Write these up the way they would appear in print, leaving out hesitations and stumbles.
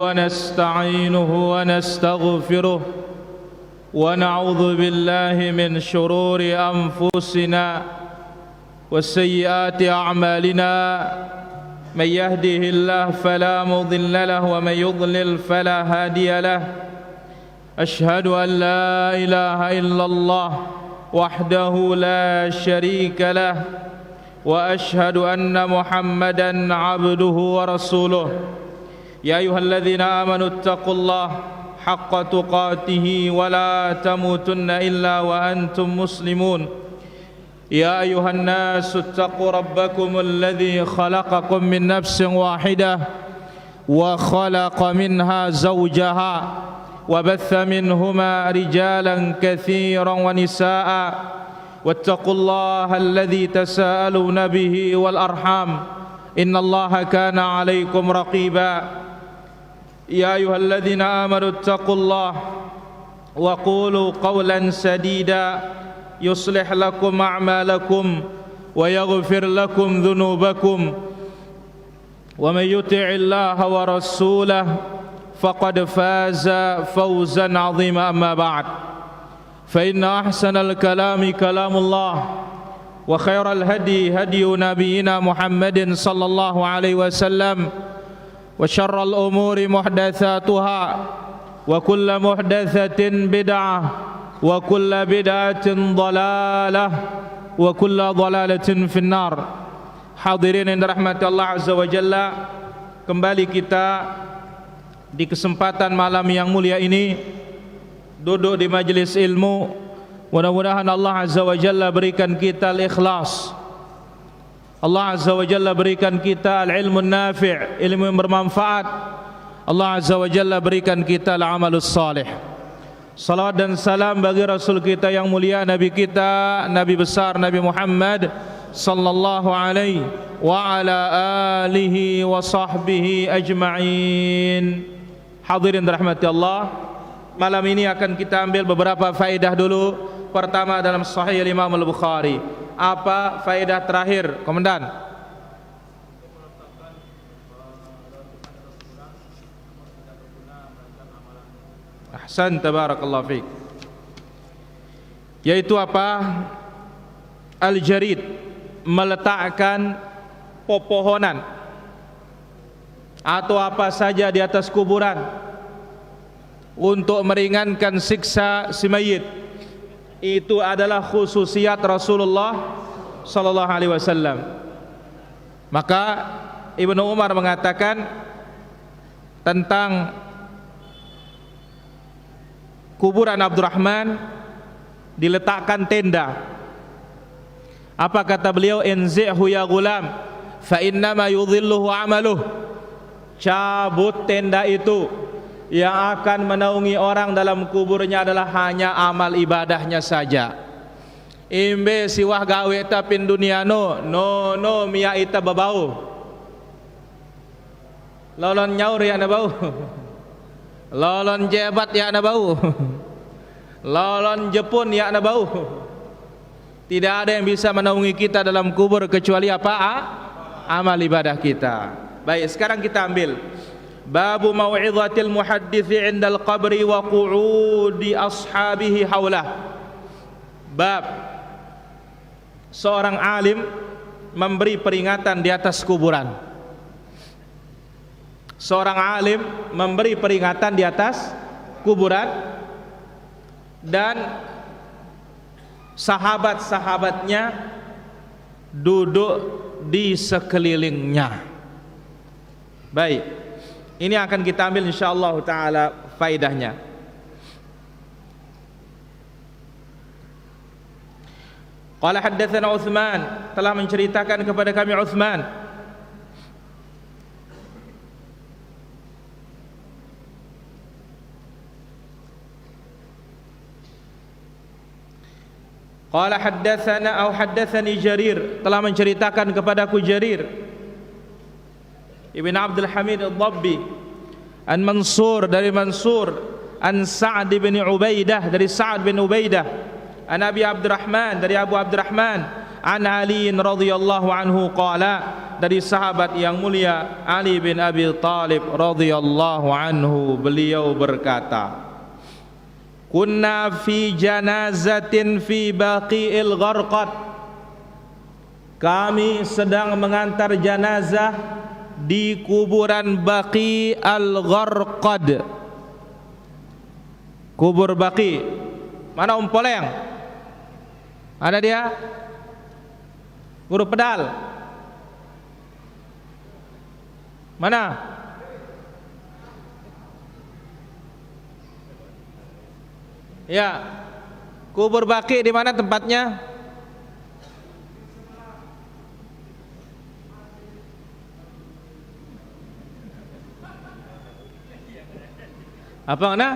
ونستعينه ونستغفره ونعوذ بالله من شرور أنفسنا وسيئات أعمالنا من يهده الله فلا مضل له ومن يضلل فلا هادي له أشهد أن لا إله إلا الله وحده لا شريك له وأشهد أن محمدا عبده ورسوله يا أيها الذين آمنوا اتقوا الله حق تقاته ولا تموتن إلا وأنتم مسلمون يا أيها الناس اتقوا ربكم الذي خلقكم من نفس واحدة وخلق منها زوجها وبث منهما رجالا كثيرا ونساء واتقوا الله الذي تساءلون به والأرحام إن الله كان عليكم رقيبا يا أيها الذين آمنوا اتقوا الله وقولوا قولا سديدا يصلح لكم أعمالكم ويغفر لكم ذنوبكم ومن يطع الله ورسوله فقد فاز فوزا عظيما أما بعد فإن أحسن الكلام كلام الله وخير الهدي هدي نبينا محمد صلى الله عليه وسلم وشر الأمور محدثاتها وكل محدثة بدعة وكل بدعة ضلالة وكل ضلالة في النار. Hadirin yang dirahmati Allah Azza wa Jalla, kembali kita di kesempatan malam yang mulia ini duduk di majelis ilmu. Mudah-mudahan Allah Azza wa Jalla berikan kita al-ikhlas, Allah Azza wa Jalla berikan kita al-ilmu nafi', ilmu yang bermanfaat. Allah Azza wa Jalla berikan kita al-amalus salih. Salawat dan salam bagi Rasul kita yang mulia, Nabi kita, Nabi besar Nabi Muhammad sallallahu alaihi wa ala alihi wa sahbihi ajma'in. Hadirin dirahmati Allah, malam ini akan kita ambil beberapa faedah dulu. Pertama dalam Sahih Imam Al-Bukhari. Apa faedah terakhir, Komandan? Ahsan, tabarakallah fiik. Yaitu apa? Al-jarid, meletakkan pepohonan atau apa saja di atas kuburan untuk meringankan siksa si mayit. Itu adalah khususiat Rasulullah sallallahu alaihi wasallam. Maka Ibnu Umar mengatakan tentang kuburan Abdurrahman diletakkan tenda. Apa kata beliau? Inzi'hu ya gulam fa innama yudhilluhu amaluh. Cabut tenda itu, yang akan menaungi orang dalam kuburnya adalah hanya amal ibadahnya saja. Imbe siwah gawe tapin dunia no mia ita babau. Lolon nyaur ya na bau. Lolon jebat ya na bau. Lolon jepun ya na bau. Tidak ada yang bisa menaungi kita dalam kubur kecuali apa? Amal ibadah kita. Baik, sekarang kita ambil Babu mau'izatil muhadditsi 'indal qabri wa qu'udi ashabihi haulah. Bab seorang alim memberi peringatan di atas kuburan. Seorang alim memberi peringatan di atas kuburan dan sahabat-sahabatnya duduk di sekelilingnya. Baik, ini akan kita ambil insyaallah taala faedahnya. Qala haddatsana Utsman, telah menceritakan kepada kami Utsman. Qala haddatsani Jarir, telah menceritakan kepadaku Jarir Ibn Abdul Hamid Al-Dabbi, an Mansur, dari Mansur, an Sa'ad bin Ubaidah, dari Sa'ad bin Ubaidah, an Abi Abdurrahman, dari Abu Abdurrahman, an Ali radhiyallahu anhu qala, dari sahabat yang mulia Ali bin Abi Thalib radhiyallahu anhu, beliau berkata, kunna fi janazatin fi Baqi'il Gharqad, kami sedang mengantar jenazah di kuburan Baqi al-Gharqad. Kubur Baqi, mana Poleng? Ada dia? Guru pedal. Mana? Ya. Kubur Baqi di mana tempatnya? Apa mana?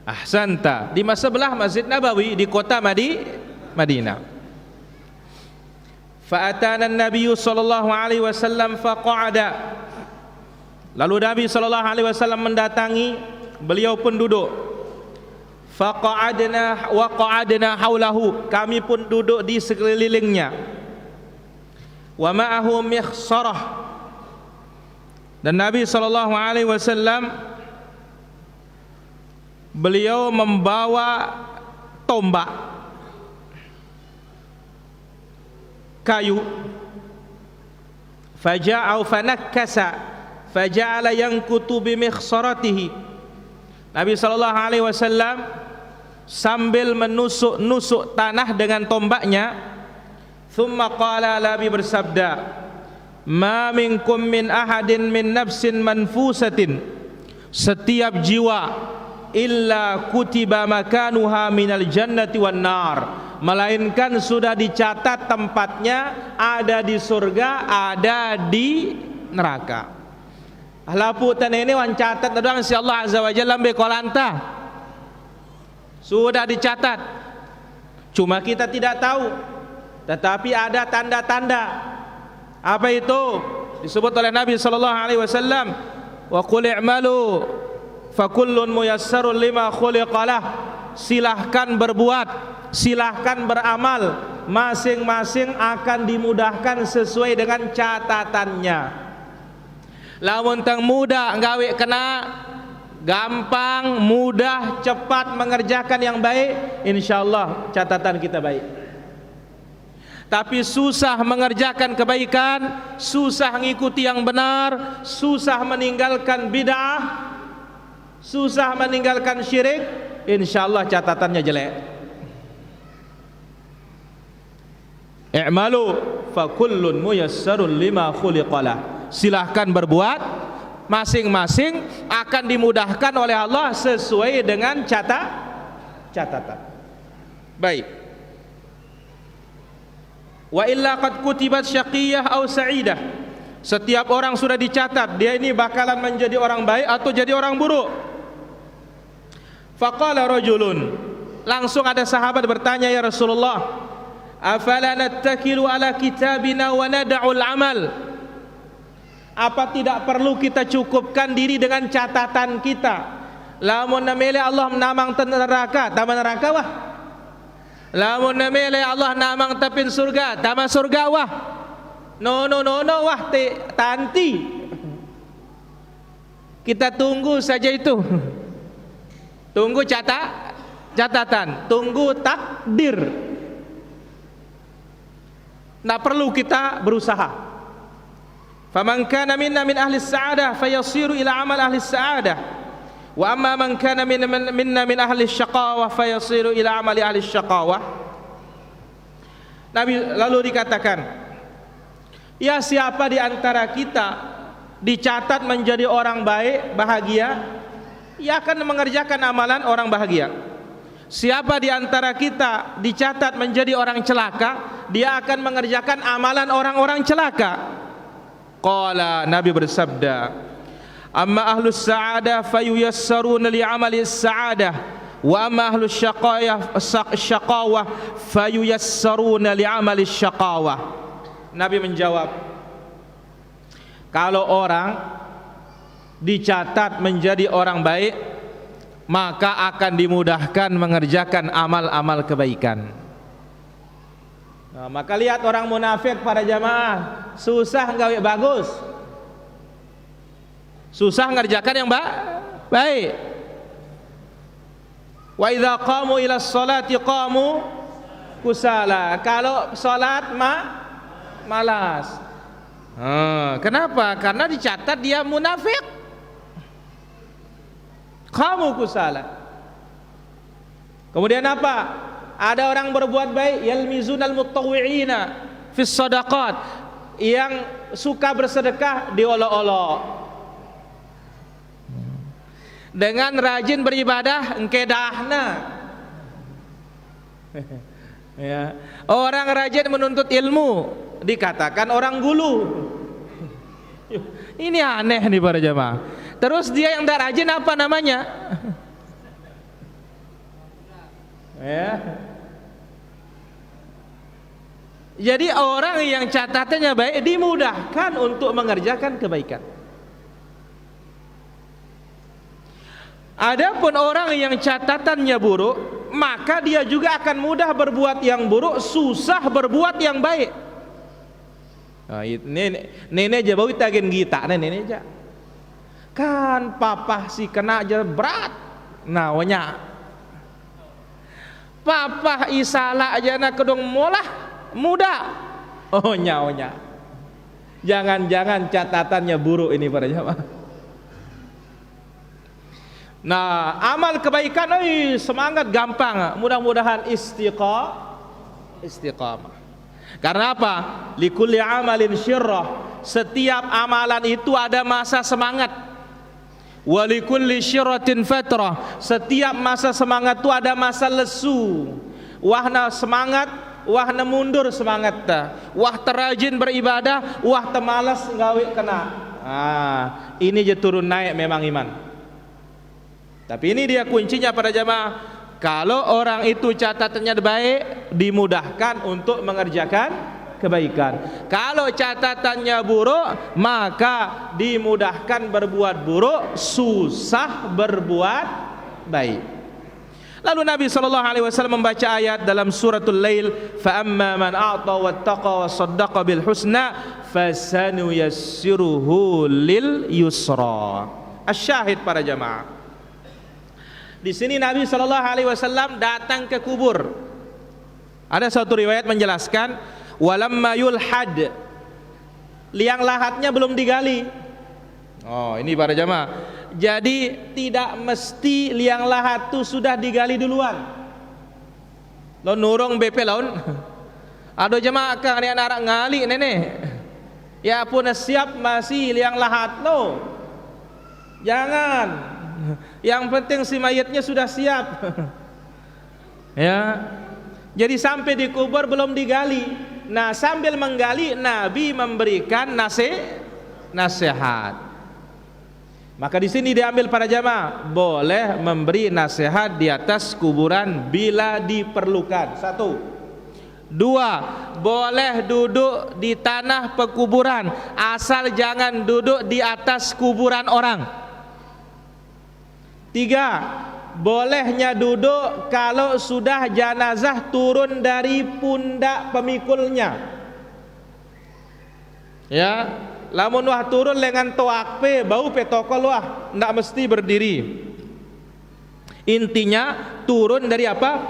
Ahsanta, di sebelah Masjid Nabawi di kota Madinah. Fa'atana an-nabiy sallallahu alaihi wasallam faqa'ada. Lalu Nabi sallallahu alaihi wasallam mendatangi, beliau pun duduk. Faqa'adna wa qa'adna haulahu, kami pun duduk di sekelilingnya. Wa ma'ahu mikhsarah, dan Nabi sallallahu alaihi wasallam beliau membawa tombak kayu. Faja'au fanakkasa faja'ala yankutu bimikhsaratihi. Nabi sallallahu alaihi wasallam sambil menusuk-nusuk tanah dengan tombaknya. Thumma qala, Nabi bersabda, ma minkum min ahadin min nafsin manfusatin, setiap jiwa illa kutiba makanuha minal jannati wan nar, melainkan sudah dicatat tempatnya ada di surga, ada di neraka. Laputan ini wan catat doang si Allah azza wa jalla be kolanta. Sudah dicatat. Cuma kita tidak tahu. Tetapi ada tanda-tanda. Apa itu? Disebut oleh Nabi sallallahu alaihi wasallam, wa qul i'malu fakullun muyassarun lima khuliqalah. Silahkan berbuat, silahkan beramal, masing-masing akan dimudahkan sesuai dengan catatannya. Lamun tang mudah gawe kena, gampang, mudah, cepat mengerjakan yang baik, insyaallah catatan kita baik. Tapi susah mengerjakan kebaikan, susah mengikuti yang benar, susah meninggalkan bid'ah, susah meninggalkan syirik, insyaallah catatannya jelek. I'malu fa kullun muyassarun lima khuliqalah. Silahkan berbuat, masing-masing akan dimudahkan oleh Allah sesuai dengan catatan. Baik. Wa illa qad kutibat syaqiyah aw sa'idah. Setiap orang sudah dicatat dia ini bakalan menjadi orang baik atau jadi orang buruk. Faqala rajulun, langsung ada sahabat bertanya, ya Rasulullah, afala nattakilu ala kitabina wa nad'ul amal? Apa tidak perlu kita cukupkan diri dengan catatan kita? Lamun namele Allah namang neraka, tama neraka wah. Lamun namele Allah namang tapin surga, tama surga wah. No wah tanti. Kita tunggu saja itu. Tunggu catatan, tunggu takdir. Tidak perlu kita berusaha. Faman kana minna min ahli sa'adah fayasiru ila amal ahli sa'adah, wa amma man kana minna min ahli syaqawah fayasiru ila amali ahli syaqawah. Nabi lalu dikatakan, ya siapa di antara kita dicatat menjadi orang baik, bahagia, ia akan mengerjakan amalan orang bahagia. Siapa di antara kita dicatat menjadi orang celaka, dia akan mengerjakan amalan orang-orang celaka. Qala, Nabi bersabda, amma ahlus sa'adah fayuyassaruna li'amali sa'adah, wa amma ahlus syaqawah fayuyassaruna li'amali syaqawah. Nabi menjawab, kalau orang dicatat menjadi orang baik, maka akan dimudahkan mengerjakan amal-amal kebaikan. Nah, maka lihat orang munafik para jamaah, susah gawe bagus, susah ngerjakan yang baik. Wa idza qamu ila sholati qamu kusala. Kalau salat malas. Kenapa? Karena dicatat dia munafik. Qamu kusala. Kemudian apa? Ada orang berbuat baik, yalmizunal mutawwi'ina fis shadaqat, yang suka bersedekah diolok-olok. Dengan rajin beribadah engkedahna. Ya. Orang rajin menuntut ilmu dikatakan orang gulu. Ini aneh nih para jamaah. Terus dia yang tidak rajin apa namanya? Ya. Jadi orang yang catatannya baik dimudahkan untuk mengerjakan kebaikan. Adapun orang yang catatannya buruk, maka dia juga akan mudah berbuat yang buruk, susah berbuat yang baik. Nenek aja bawa tagen gita, nenek aja. Kan papa si kena aja berat, nawanya. Papa isala aja nak kedong molah muda. Oh nyaonya. Jangan-jangan catatannya buruk ini para jamaah. Nah, amal kebaikan semangat gampang. Mudah-mudahan istiqamah. Karena apa? Likulli amalin syirrah. Setiap amalan itu ada masa semangat. Walikulli syirratin fatrah. Setiap masa semangat itu ada masa lesu. Wahna semangat, wahna mundur semangat ta. Wah terajin beribadah, wah temalas gawe kena. Ini je turun naik memang iman. Tapi ini dia kuncinya para jamaah. Kalau orang itu catatannya baik, dimudahkan untuk mengerjakan kebaikan. Kalau catatannya buruk, maka dimudahkan berbuat buruk, susah berbuat baik. Lalu Nabi SAW membaca ayat dalam suratul Lail, fa amma man a'ta wattaqa wa saddaqa bil husna fasanuyassiruhu lil yusra. Asyahid para jamaah. Di sini Nabi SAW datang ke kubur. Ada satu riwayat menjelaskan, walamma yulhad, liang lahatnya belum digali. Oh ini para jamaah. Jadi tidak mesti liang lahat itu sudah digali duluan. Lo nurung BP laun. Ada jamaah kang liang arak ngali nenek. Ya pun siap masih liang lahat lo. Jangan. Yang penting si mayatnya sudah siap. Ya. Jadi sampai dikubur belum digali. Nah, sambil menggali Nabi memberikan nasihat. Maka di sini diambil para jamaah, boleh memberi nasihat di atas kuburan bila diperlukan. 1. 2. Boleh duduk di tanah pekuburan, asal jangan duduk di atas kuburan orang. 3. Bolehnya duduk kalau sudah jenazah turun dari pundak pemikulnya. Ya, lamun wah turun lengan toakpe bau petokol wah, ndak mesti berdiri. Intinya turun dari apa?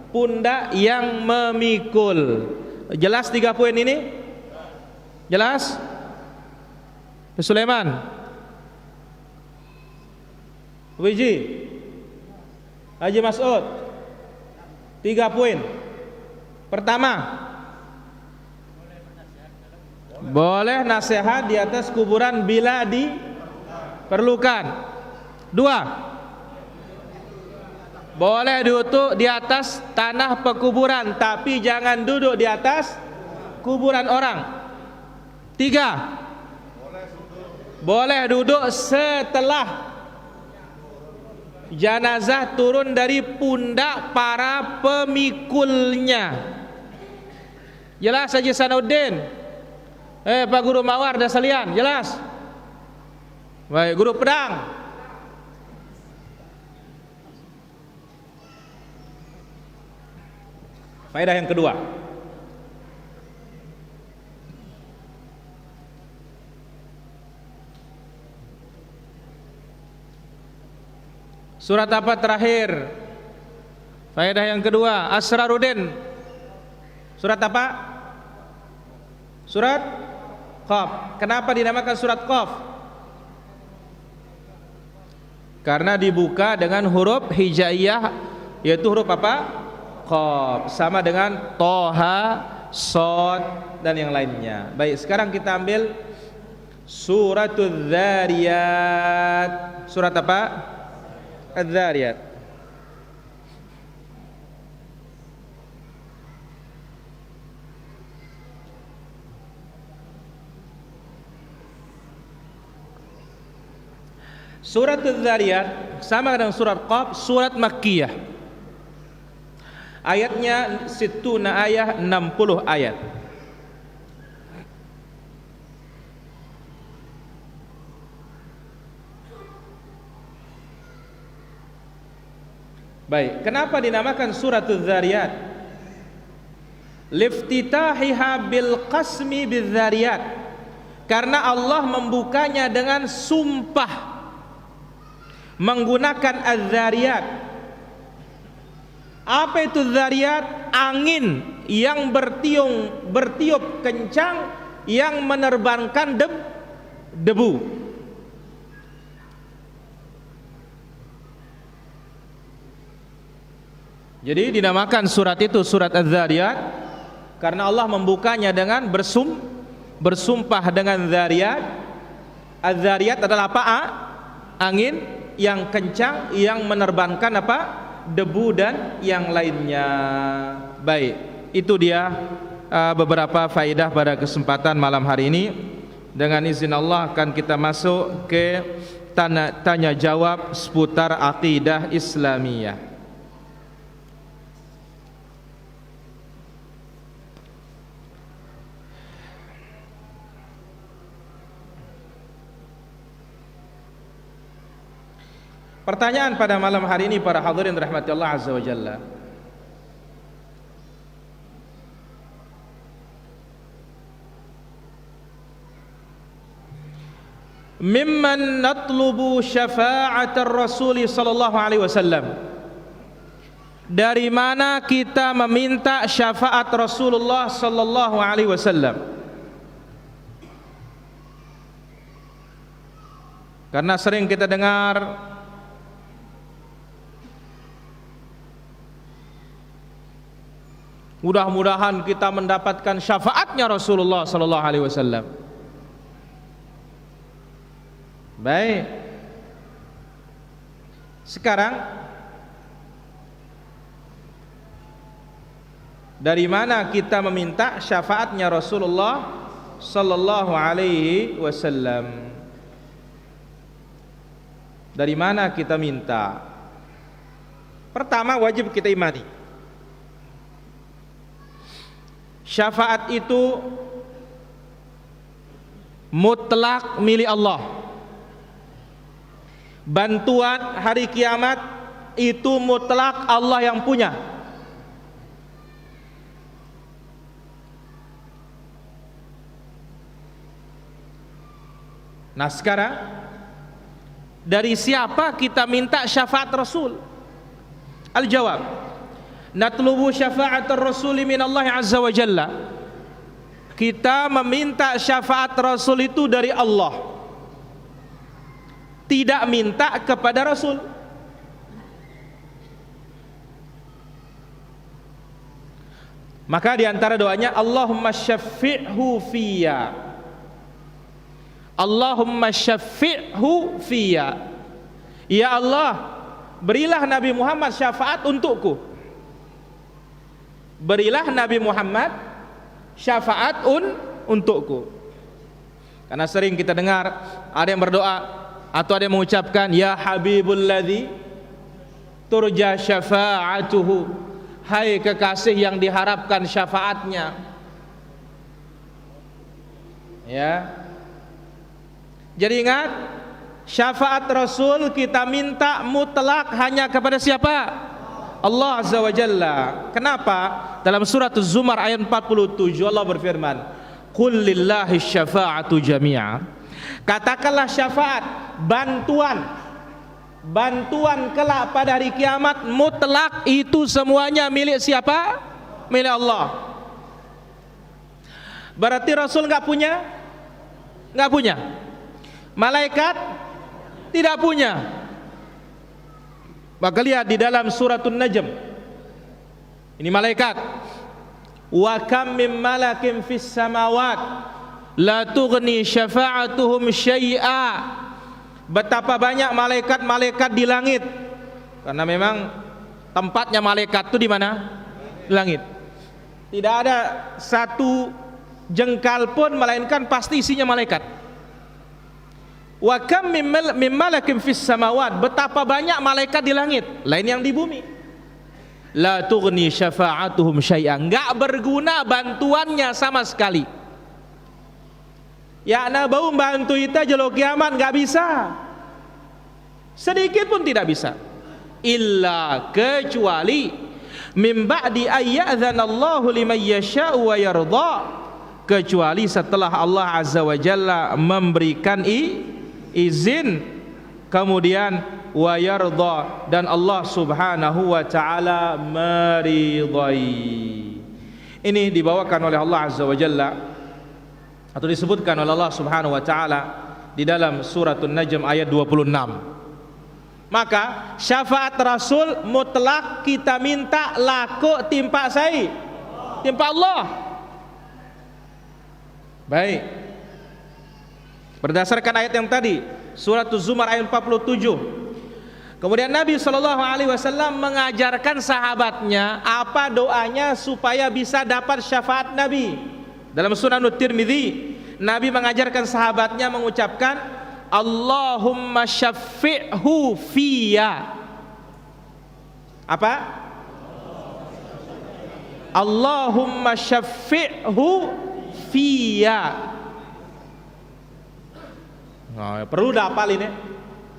Pundak yang memikul. Jelas 3 poin ini? Jelas? Sulaiman, Wiji, Haji Mas'ud, 3 poin. Pertama, boleh nasihat di atas kuburan bila diperlukan. 2. Boleh duduk di atas tanah pekuburan, tapi jangan duduk di atas kuburan orang. 3. Boleh duduk setelah jenazah turun dari pundak para pemikulnya. Jelas Haji Sanuddin? Pak Guru Mawar dan sekalian, jelas? Baik, Guru Pedang. Faedah yang kedua, Surat apa terakhir? Faedah yang kedua, Asraruddin. Surat apa? Surat Qaf. Kenapa dinamakan surat Qaf? Karena dibuka dengan huruf hijaiyah, yaitu huruf apa? Qaf. Sama dengan Toha, Shad dan yang lainnya. Baik, sekarang kita ambil Suratul Dzariyat. Surat apa? Adz-Dzariyat. Surat Adz-Dzariyat sama dengan surat Qaf, surat Makkiyah. Ayatnya situna ayat, 60 ayat. Baik, kenapa dinamakan surat Adz-Dzariyat? Liftitahiha bil qasmi bidzariyat. Karena Allah membukanya dengan sumpah menggunakan az-zariyat. Apa itu zariyat? Angin yang bertiup kencang yang menerbangkan debu. Jadi dinamakan surat itu surat az-zariyat karena Allah membukanya dengan bersumpah dengan zariyat. Az-zariyat adalah apa? Angin yang kencang yang menerbangkan apa? Debu dan yang lainnya. Baik, itu dia beberapa faedah pada kesempatan malam hari ini. Dengan izin Allah akan kita masuk ke tanya jawab seputar akidah Islamiyah. Pertanyaan pada malam hari ini para hadirin rahmati Allah azza wa jalla. Mimman natlubu syafa'atar Rasul sallallahu alaihi wasallam. Dari mana kita meminta syafaat Rasulullah sallallahu alaihi wasallam? Karena sering kita dengar mudah-mudahan kita mendapatkan syafaatnya Rasulullah sallallahu alaihi wasallam. Baik. Sekarang dari mana kita meminta syafaatnya Rasulullah sallallahu alaihi wasallam? Dari mana kita minta? Pertama, wajib kita imani syafaat itu mutlak milik Allah. Bantuan hari kiamat itu mutlak Allah yang punya. Nah sekarang, dari siapa kita minta syafaat Rasul? Al-jawab, natlubu syafa'atar Rasuli minallahi azza wa jalla. Kita meminta syafaat Rasul itu dari Allah, tidak minta kepada Rasul. Maka diantara doanya, Allahumma syafi'hu fiyya, Allahumma syafi'hu fiyya. Ya Allah, berilah Nabi Muhammad syafaat untukku. Berilah Nabi Muhammad syafaat untukku. Karena sering kita dengar ada yang berdoa atau ada yang mengucapkan, ya habibul ladzi turja syafa'atuhu, hai kekasih yang diharapkan syafaatnya. Ya. Jadi ingat, syafaat Rasul kita minta mutlak hanya kepada siapa? Allah azza wa jalla. Kenapa? Dalam surat Az-Zumar ayat 47 Allah berfirman, qul lillahi syafa'atu jami'a. Katakanlah syafaat, bantuan bantuan kelak pada hari kiamat mutlak, itu semuanya milik siapa? Milik Allah. Berarti Rasul nggak punya? Nggak punya. Malaikat tidak punya. Maka lihat di dalam suratul Najm. Ini malaikat. Wa kam min malakin fis samawat la tughni syafa'atuhum syai'a. Betapa banyak malaikat-malaikat di langit. Karena memang tempatnya malaikat itu di mana? Di langit. Tidak ada satu jengkal pun melainkan pasti isinya malaikat. Wa kam min malakin fis samawat, betapa banyak malaikat di langit, lain yang di bumi. La tughni syafa'atuhum syai'an, enggak berguna bantuannya sama sekali. Ya na bau bantu kita jelo kiamat enggak bisa. Sedikit pun tidak bisa. Illa kecuali min ba'di ayyadzanallahu liman yasha'u wa yarda, kecuali setelah Allah Azza wa Jalla memberikan izin, kemudian wa yarda, dan Allah Subhanahu wa taala meridai. Ini dibawakan oleh Allah Azza wa Jalla atau disebutkan oleh Allah Subhanahu wa taala di dalam suratul Najm ayat 26. Maka syafaat Rasul mutlak kita minta laku timpa saya, timpa Allah. Baik. Berdasarkan ayat yang tadi, surat Az-Zumar ayat 47. Kemudian Nabi SAW mengajarkan sahabatnya apa doanya supaya bisa dapat syafaat Nabi. Dalam Sunan Tirmidzi, Nabi mengajarkan sahabatnya mengucapkan Allahumma syaffi'hu fiyya. Apa? Allahumma syaffi'hu fiyya. Nah, perlu dapal ini.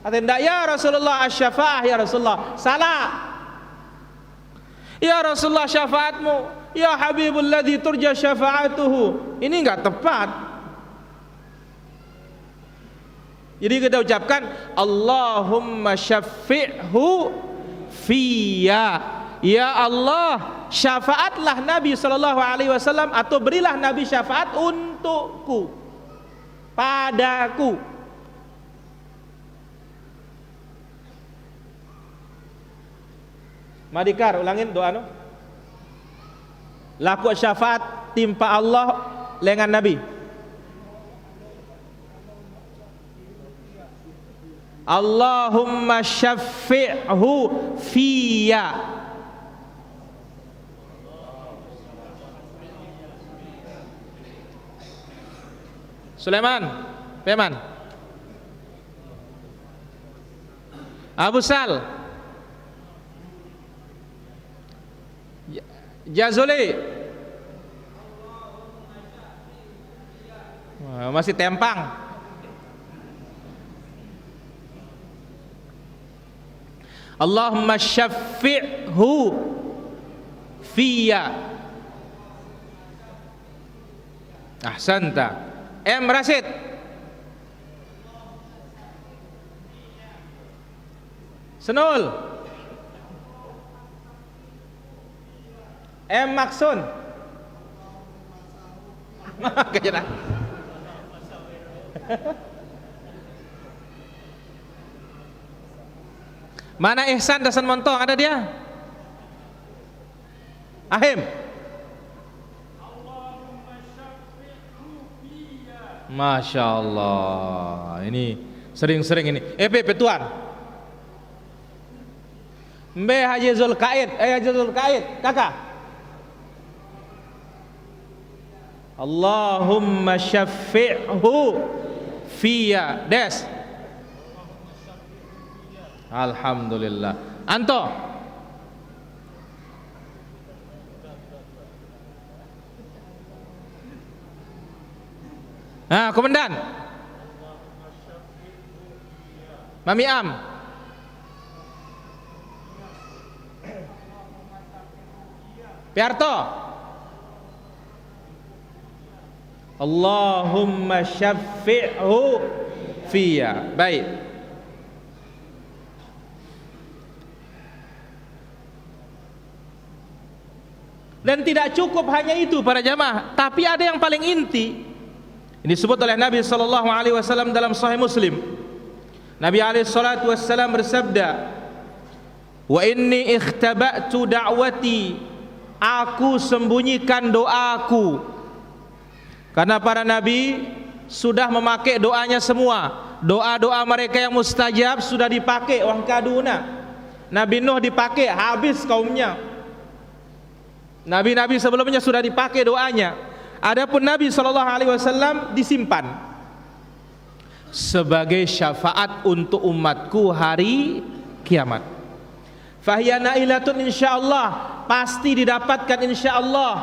Kata ya Rasulullah asy-syafa'ah ya Rasulullah. Salah. Ya Rasulullah syafaatmu, ya Habibul ladzi turja syafa'atuhu. Ini enggak tepat. Jadi kita ucapkan Allahumma syaffi'hu fiyya. Ya Allah, syafaatlah Nabi SAW, atau berilah Nabi syafaat untukku, padaku. Madikar, ulangin doa nu. Laku syafaat timpa Allah lengan Nabi. Allahumma syaffi'hu fiyya. Sulaiman, Peman, Abu Sal, Jazuli, masih tempang. Allahumma syaffi'hu fiyya. Ahsanta. M. Rasid, Senul, M. Maksun. Kejadian. Mana Ihsan Dasan Montong, ada dia? Ahim. Masya Allah, ini sering-sering ini. Petuan. Mbe Haji Zulkaid, Haji Zulkaid, kakak. Allahumma syaffi'hu fiyya. Des. Alhamdulillah. Anto. Nah, komandan. Mami Am. Piarto. Allahumma syaffi'hu fiyya. Baik. Dan tidak cukup hanya itu para jamaah, tapi ada yang paling inti. Ini disebut oleh Nabi sallallahu alaihi wasallam dalam Sahih Muslim. Nabi alaihi salatu wasallam bersabda, "Wa inni ikhtaba'tu da'wati." Aku sembunyikan doaku. Karena para nabi sudah memakai doanya semua. Doa-doa mereka yang mustajab sudah dipakai, wang kaduna. Nabi Nuh dipakai, habis kaumnya. Nabi-nabi sebelumnya sudah dipakai doanya. Adapun Nabi SAW disimpan sebagai syafaat untuk umatku hari kiamat. Fahiya nailatun insyaallah, pasti didapatkan insyaallah.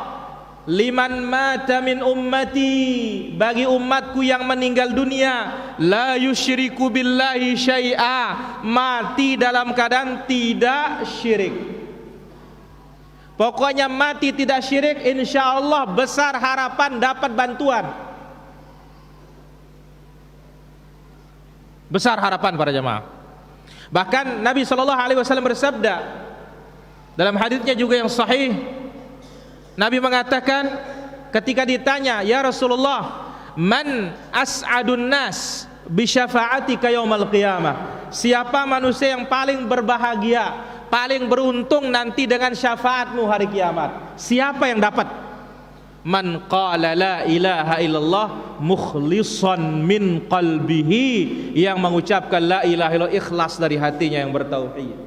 Liman mata min ummati, bagi umatku yang meninggal dunia, la yusyriku billahi syai'a, mati dalam keadaan tidak syirik. Pokoknya mati tidak syirik, insyaallah besar harapan dapat bantuan. Besar harapan para jemaah. Bahkan Nabi SAW bersabda dalam hadisnya juga yang sahih, Nabi mengatakan ketika ditanya, "Ya Rasulullah, man as'adun nas bi syafa'atika yaumal qiyamah?" Siapa manusia yang paling berbahagia, paling beruntung nanti dengan syafaatmu hari kiamat? Siapa yang dapat? Man qala la ilaha illallah mukhlishan min qalbihi, yang mengucapkan la ilaha illallah ikhlas dari hatinya yang bertauhid.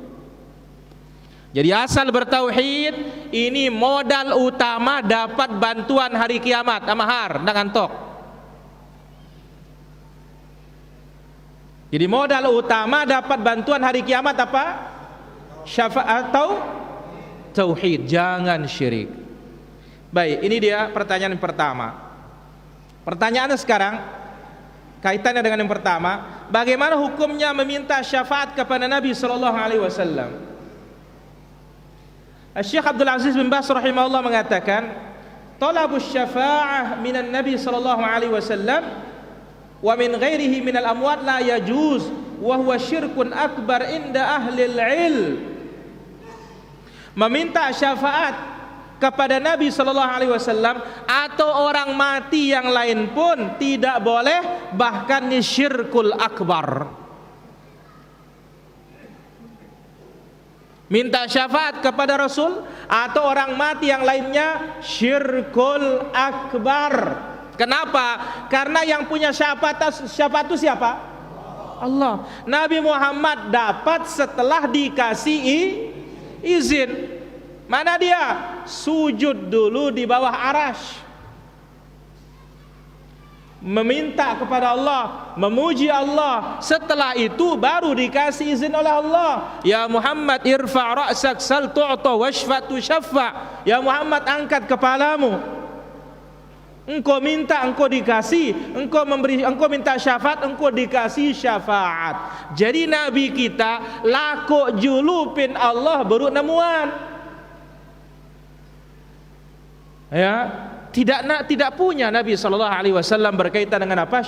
Jadi asal bertauhid ini modal utama dapat bantuan hari kiamat. Amahar dengan tok. Jadi modal utama dapat bantuan hari kiamat apa? Syafaat atau tauhid, jangan syirik. Baik, ini dia pertanyaan yang pertama. Pertanyaannya sekarang kaitannya dengan yang pertama, bagaimana hukumnya meminta syafaat kepada Nabi sallallahu alaihi wasallam? Syekh Abdul Aziz bin Baz rahimahullah mengatakan, talabus syafa'ah minan Nabi sallallahu alaihi wasallam wa min ghairihi minal amwat la yajuz wa huwa syirkun akbar inda ahlil ilm. Meminta syafaat kepada Nabi sallallahu alaihi wasallam atau orang mati yang lain pun tidak boleh, bahkan ini syirkul akbar. Minta syafaat kepada Rasul atau orang mati yang lainnya syirkul akbar. Kenapa? Karena yang punya syafaat itu siapa? Allah. Nabi Muhammad dapat setelah dikasih izin. Mana dia? Sujud dulu di bawah arasy, meminta kepada Allah, memuji Allah. Setelah itu baru dikasih izin oleh Allah. Ya Muhammad irfa' ra'sak sal tu'ta washfa' tushaffa. Ya Muhammad, angkat kepalamu, engkau minta engkau dikasih, engkau minta syafaat engkau dikasih syafaat. Jadi Nabi kita laku julupin Allah baru nemuan. Ya, tidak punya Nabi sallallahu alaihi wasallam berkaitan dengan apa?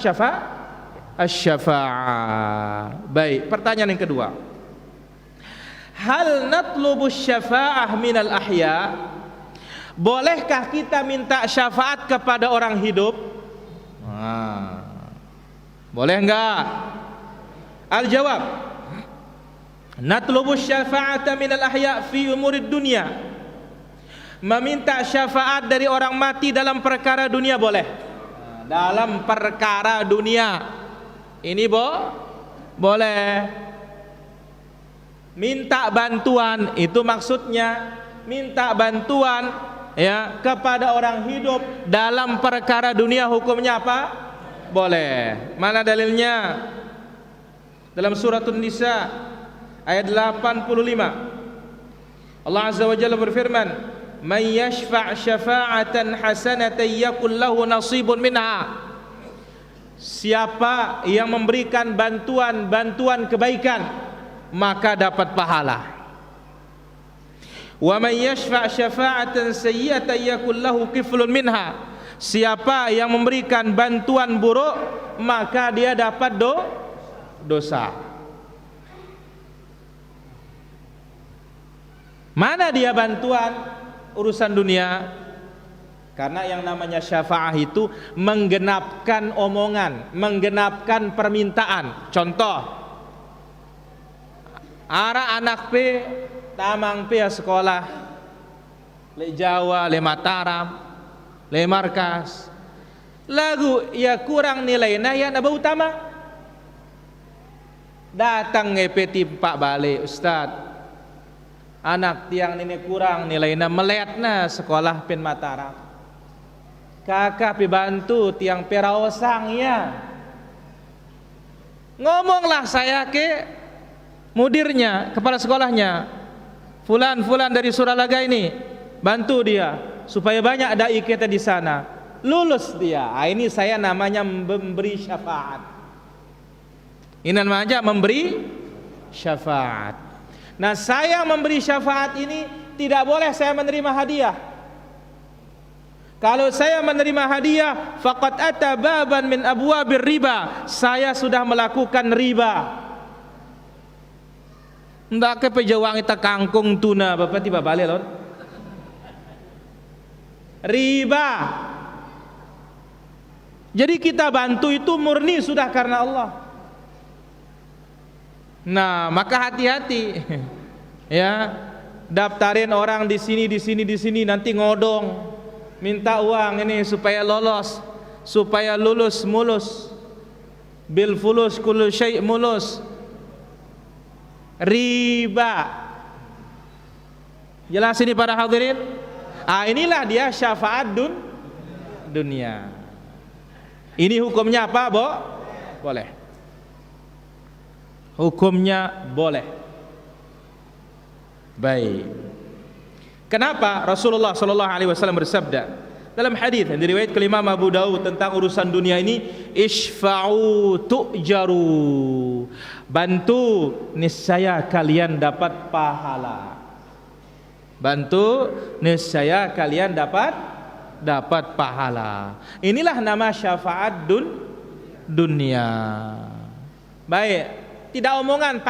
Syafa'ah. Baik, pertanyaan yang kedua. Hal natlubu syafa'ah minal ahya? Bolehkah kita minta syafaat kepada orang hidup? Boleh enggak? Al-jawab, natlubu syafa'ata minal ahya fi umurid dunya. Meminta syafaat dari orang mati dalam perkara dunia boleh. Dalam perkara dunia ini boleh. Minta bantuan itu maksudnya minta bantuan ya kepada orang hidup dalam perkara dunia, hukumnya apa? Boleh. Mana dalilnya? Dalam surat An-Nisa ayat 85. Allah Azza wa Jalla berfirman, "Man yashfa' syafa'atan hasanatan yakul lahu nasibun minha." Siapa yang memberikan bantuan kebaikan maka dapat pahala. Wa man yashfa' syafa'atan sayyi'atan yakul lahu kiflun minha. Siapa yang memberikan bantuan buruk maka dia dapat dosa. Mana dia bantuan? urusan dunia. Karena yang namanya syafaah itu menggenapkan omongan, menggenapkan permintaan. Contoh, ara anak pe tamang pe sekolah le Jawa, le Mataram, le Markas. Lagu ya kurang nilainya ya naba utama. Datang ngepe timpak balik, Ustaz. Anak tiang ini kurang nilainya, meletna sekolah pen Mataram. Kakak pibantu tiang peraosang ya. Ngomonglah saya ke mudirnya, kepala sekolahnya. Fulan dari Suralaga ini, bantu dia supaya banyak dai kita di sana. Lulus dia. Ini saya namanya memberi syafaat. Ini namanya memberi syafaat. Nah, saya memberi syafaat ini tidak boleh saya menerima hadiah. Kalau saya menerima hadiah, faqad ata baban min abwabir riba. Saya sudah melakukan riba. Ndak ke pejawang ita kangkung tuna bapak tiba balik lor. Riba. Jadi kita bantu itu murni sudah karena Allah. Nah, maka hati-hati. Ya, daftarin orang di sini nanti ngodong. Minta uang ini supaya lolos, supaya lulus mulus. Bil fulus kullu syai' mulus. Riba. Jelas ini para hadirin? Inilah dia syafaat dunia. Ini hukumnya apa, Bo? Boleh. Hukumnya boleh. Baik. Kenapa Rasulullah sallallahu alaihi wasallam bersabda dalam hadis yang diriwayatkan oleh Imam Abu Daud tentang urusan dunia ini, isfa'u tu'jaru. Bantu niscaya kalian dapat pahala. Bantu niscaya kalian dapat pahala. Inilah nama syafaat dunia. Baik, tidak omongan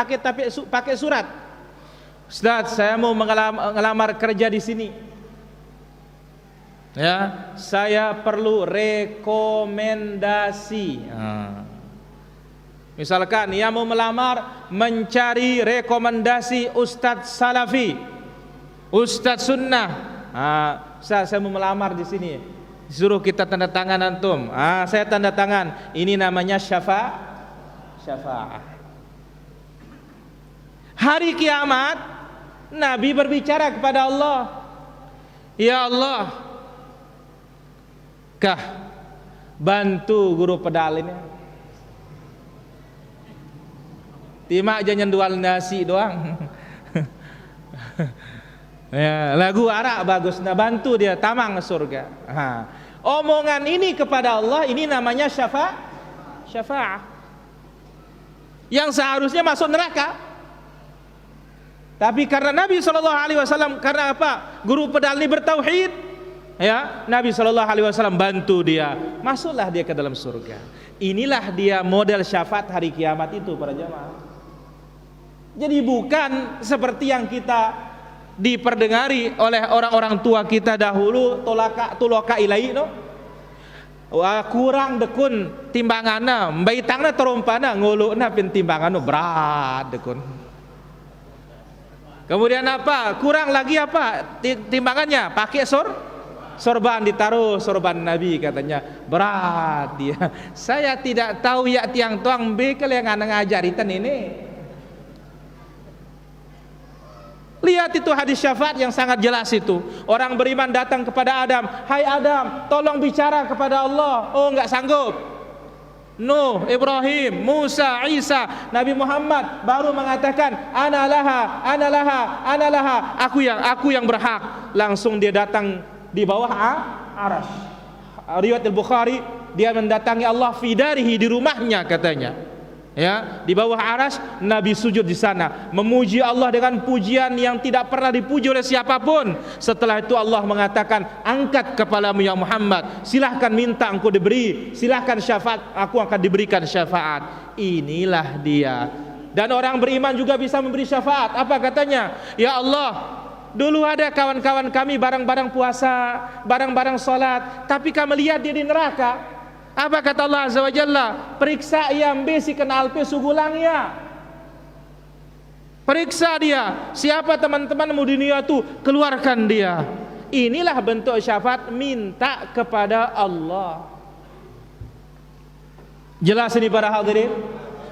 pakai surat. Ustaz, saya mau mengelamar kerja di sini. Ya, saya perlu rekomendasi. Misalkan ia mau melamar, mencari rekomendasi Ustadz Salafi, Ustadz Sunnah. Ustaz, saya mau melamar di sini. Disuruh kita tanda tangan antum. Saya tanda tangan. Ini namanya syafaat. Hari kiamat Nabi berbicara kepada Allah, ya Allah, bantu guru pedal ini. Timak aja nyendual nasi doang. Ya, lagu arak bagus, nah bantu dia tamang surga. Omongan ini kepada Allah, ini namanya syafaat. Yang seharusnya masuk neraka. Tapi karena Nabi SAW, karena apa? Guru pedal ini bertauhid, ya, Nabi SAW bantu dia, masuklah dia ke dalam surga. Inilah dia model syafaat hari kiamat itu para jamaah. Jadi bukan seperti yang kita diperdengari oleh orang-orang tua kita dahulu, tuloka ilai no. Wah, kurang dekun timbangana, mbaitangna terompana ngulukna pin timbangana berat dekun. Kemudian apa? Kurang lagi apa? Timbangannya pakai sorban, ditaruh sorban Nabi katanya. Berat dia. Saya tidak tahu ya tiang tuang bekel yang anak ngajaritan ini. Lihat itu hadis syafaat yang sangat jelas itu. Orang beriman datang kepada Adam, "Hai Adam, tolong bicara kepada Allah." Oh, enggak sanggup. Nuh, Ibrahim, Musa, Isa, Nabi Muhammad baru mengatakan ana laha, aku yang berhak. Langsung dia datang di bawah arasy. Riwayat Al-Bukhari, dia mendatangi Allah fi darihi, di rumahnya katanya. Ya, di bawah arasy, Nabi sujud di sana, memuji Allah dengan pujian yang tidak pernah dipuji oleh siapapun. Setelah itu Allah mengatakan, angkat kepalamu ya Muhammad, silahkan minta engkau diberi, silahkan syafaat, aku akan diberikan syafaat. Inilah dia. Dan orang beriman juga bisa memberi syafaat. Apa katanya? Ya Allah, Dulu ada kawan-kawan kami barang-barang puasa, barang-barang salat, tapi kami lihat dia di neraka. Apa kata Allah Azza wa Jalla? Periksa yang besi kenal pe sugulang ya. Periksa dia, siapa teman-temanmu di dunia itu, keluarkan dia. Inilah bentuk syafaat, minta kepada Allah. Jelas ini para hadirin?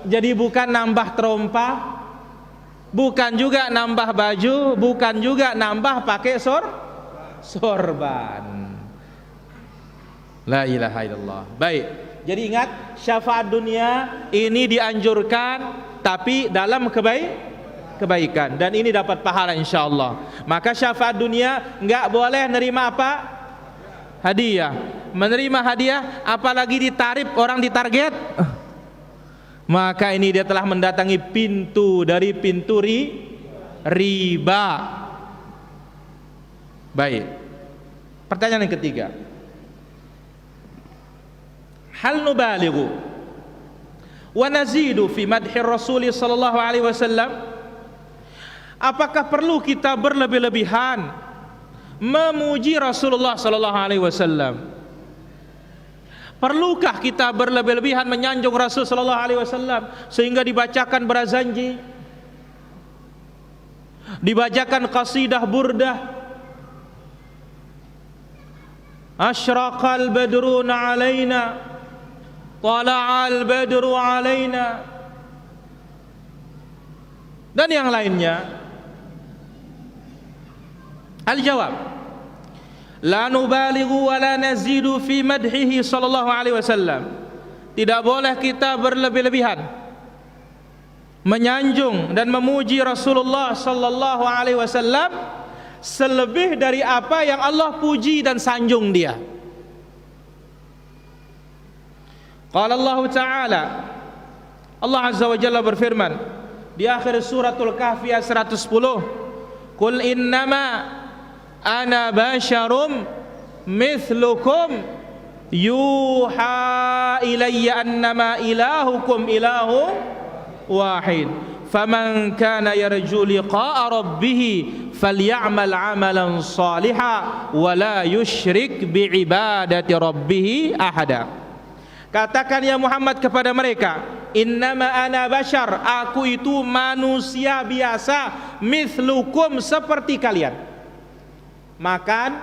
Jadi bukan nambah trompa, bukan juga nambah baju, bukan juga nambah pakai sorban. La ilaha illallah. Baik. Jadi ingat, syafaat dunia ini dianjurkan, tapi dalam kebaikan, dan ini dapat pahala insyaallah. Maka syafaat dunia enggak boleh nerima apa? Hadiah. Menerima hadiah apalagi ditarif, orang ditarget, maka ini dia telah mendatangi pintu dari pintu riba. Baik. Pertanyaan yang ketiga. Hal nubalighu wa nazidu fi madhi Rasul sallallahu alaihi wasallam? Apakah perlu kita berlebih-lebihan memuji Rasulullah sallallahu alaihi wasallam? Perlukah kita berlebih-lebihan menyanjung Rasul sallallahu alaihi wasallam sehingga dibacakan berazanji, dibacakan qasidah burdah, asyraqal badruna alaina, tala'al badru alaina, dan yang lainnya? Al-jawab, la nubalighu wa la nazidu fi madhihi sallallahu alaihi wasallam. Tidak boleh kita berlebih-lebihan menyanjung dan memuji Rasulullah sallallahu alaihi wasallam selebih dari apa yang Allah puji dan sanjung dia. Qala Allah Ta'ala, Allah Azza wa Jalla berfirman di akhir suratul Kahfi ayat 110, Qul innama ana basyarum mithlukum yuha ilayya annama ilahukum ilahu wahid faman kana yarju liqa'a rabbih falyamal amalan salihan wa la yusyrik biibadati rabbih ahada. Katakan ya Muhammad kepada mereka, innama ana bashar, aku itu manusia biasa, mithlukum, seperti kalian. Makan,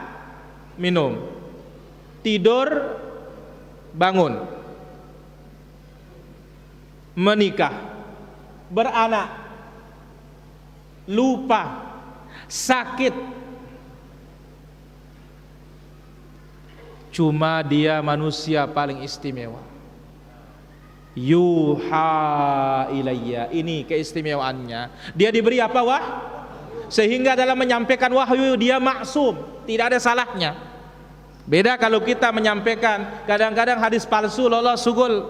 minum, tidur, bangun, menikah, beranak, lupa, sakit. Cuma dia manusia paling istimewa. Yuha ilayya, ini keistimewaannya. Dia diberi apa? Sehingga dalam menyampaikan wahyu dia maksum, tidak ada salahnya. Beda kalau kita menyampaikan kadang-kadang hadis palsu, lolos sugul,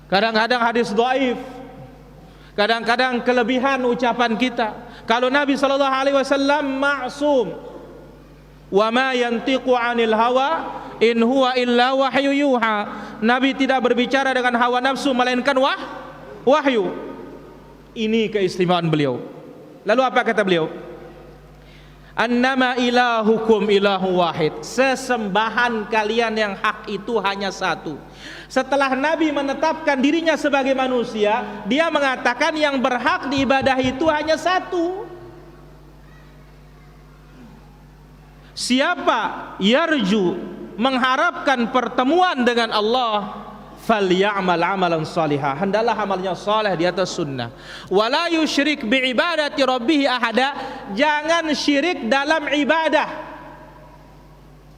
kadang-kadang hadis dhaif, kadang-kadang kelebihan ucapan kita. Kalau Nabi sallallahu alaihi wasallam maksum, wa ma yantiqu 'anil hawa in huwa illa wahyu yuha. Nabi tidak berbicara dengan hawa nafsu melainkan wahyu. Ini keistimewaan beliau. Lalu apa kata beliau? Annama ilahukum ilahu wahid, sesembahan kalian yang hak itu hanya satu. Setelah Nabi menetapkan dirinya sebagai manusia, dia mengatakan yang berhak diibadah itu hanya satu. Siapa yarju, mengharapkan pertemuan dengan Allah, falyamal amalan salihah, hendaklah amalnya saleh di atas sunnah. Wala yusyrik biibadati rabbih ahada, jangan syirik dalam ibadah.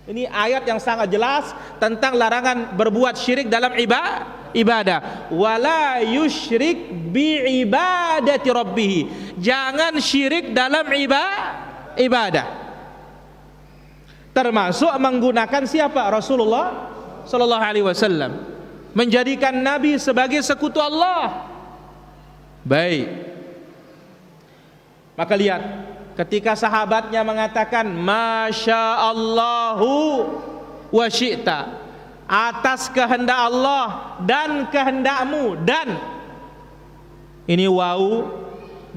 Ini ayat yang sangat jelas tentang larangan berbuat syirik dalam ibadah. Wala yusyrik biibadati rabbih, jangan syirik dalam ibadah. Termasuk menggunakan siapa? Rasulullah sallallahu alaihi wasallam, menjadikan Nabi sebagai sekutu Allah. Baik. Maka lihat, ketika sahabatnya mengatakan Masya Allahu wa syi'ta, atas kehendak Allah dan kehendakmu, dan ini wau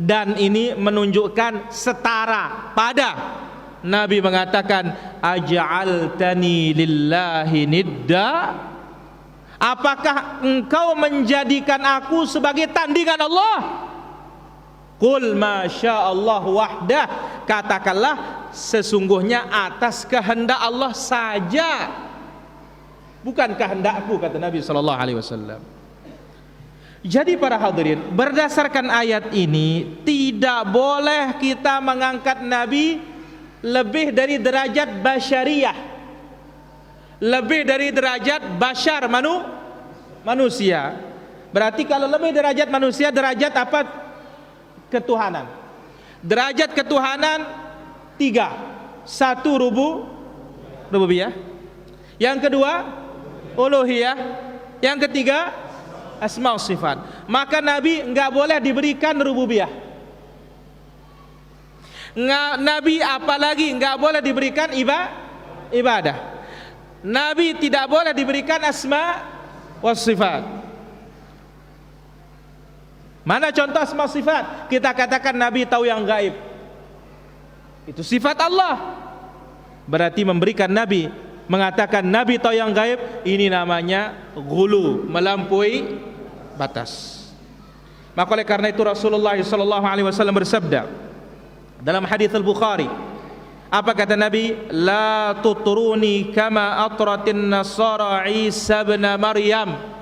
Dan ini menunjukkan setara pada Nabi mengatakan, aj'altani lillahi nidda, apakah engkau menjadikan aku sebagai tandingan Allah? Qul masya Allah wahdah, katakanlah sesungguhnya atas kehendak Allah saja, bukan kehendakku, kata Nabi SAW. Jadi para hadirin, berdasarkan ayat ini tidak boleh kita mengangkat Nabi lebih dari derajat basyariyah, lebih dari derajat basyar, manusia. Berarti kalau lebih derajat manusia, derajat apa? Ketuhanan. Derajat ketuhanan 3. 1 rububiyah. Yang kedua uluhiyah. Yang ketiga asma wa sifat. Maka Nabi enggak boleh diberikan rububiyah. Nabi apalagi enggak boleh diberikan ibadah. Nabi tidak boleh diberikan asma wa sifat. Mana contoh asma sifat? Kita katakan Nabi tahu yang gaib, itu sifat Allah. Berarti memberikan Nabi, mengatakan Nabi tahu yang gaib, ini namanya ghulu, melampaui batas. Maka oleh karena itu Rasulullah SAW bersabda dalam hadis Al-Bukhari, apa kata Nabi? La tutruni kama atratin nasara Isa bin Maryam.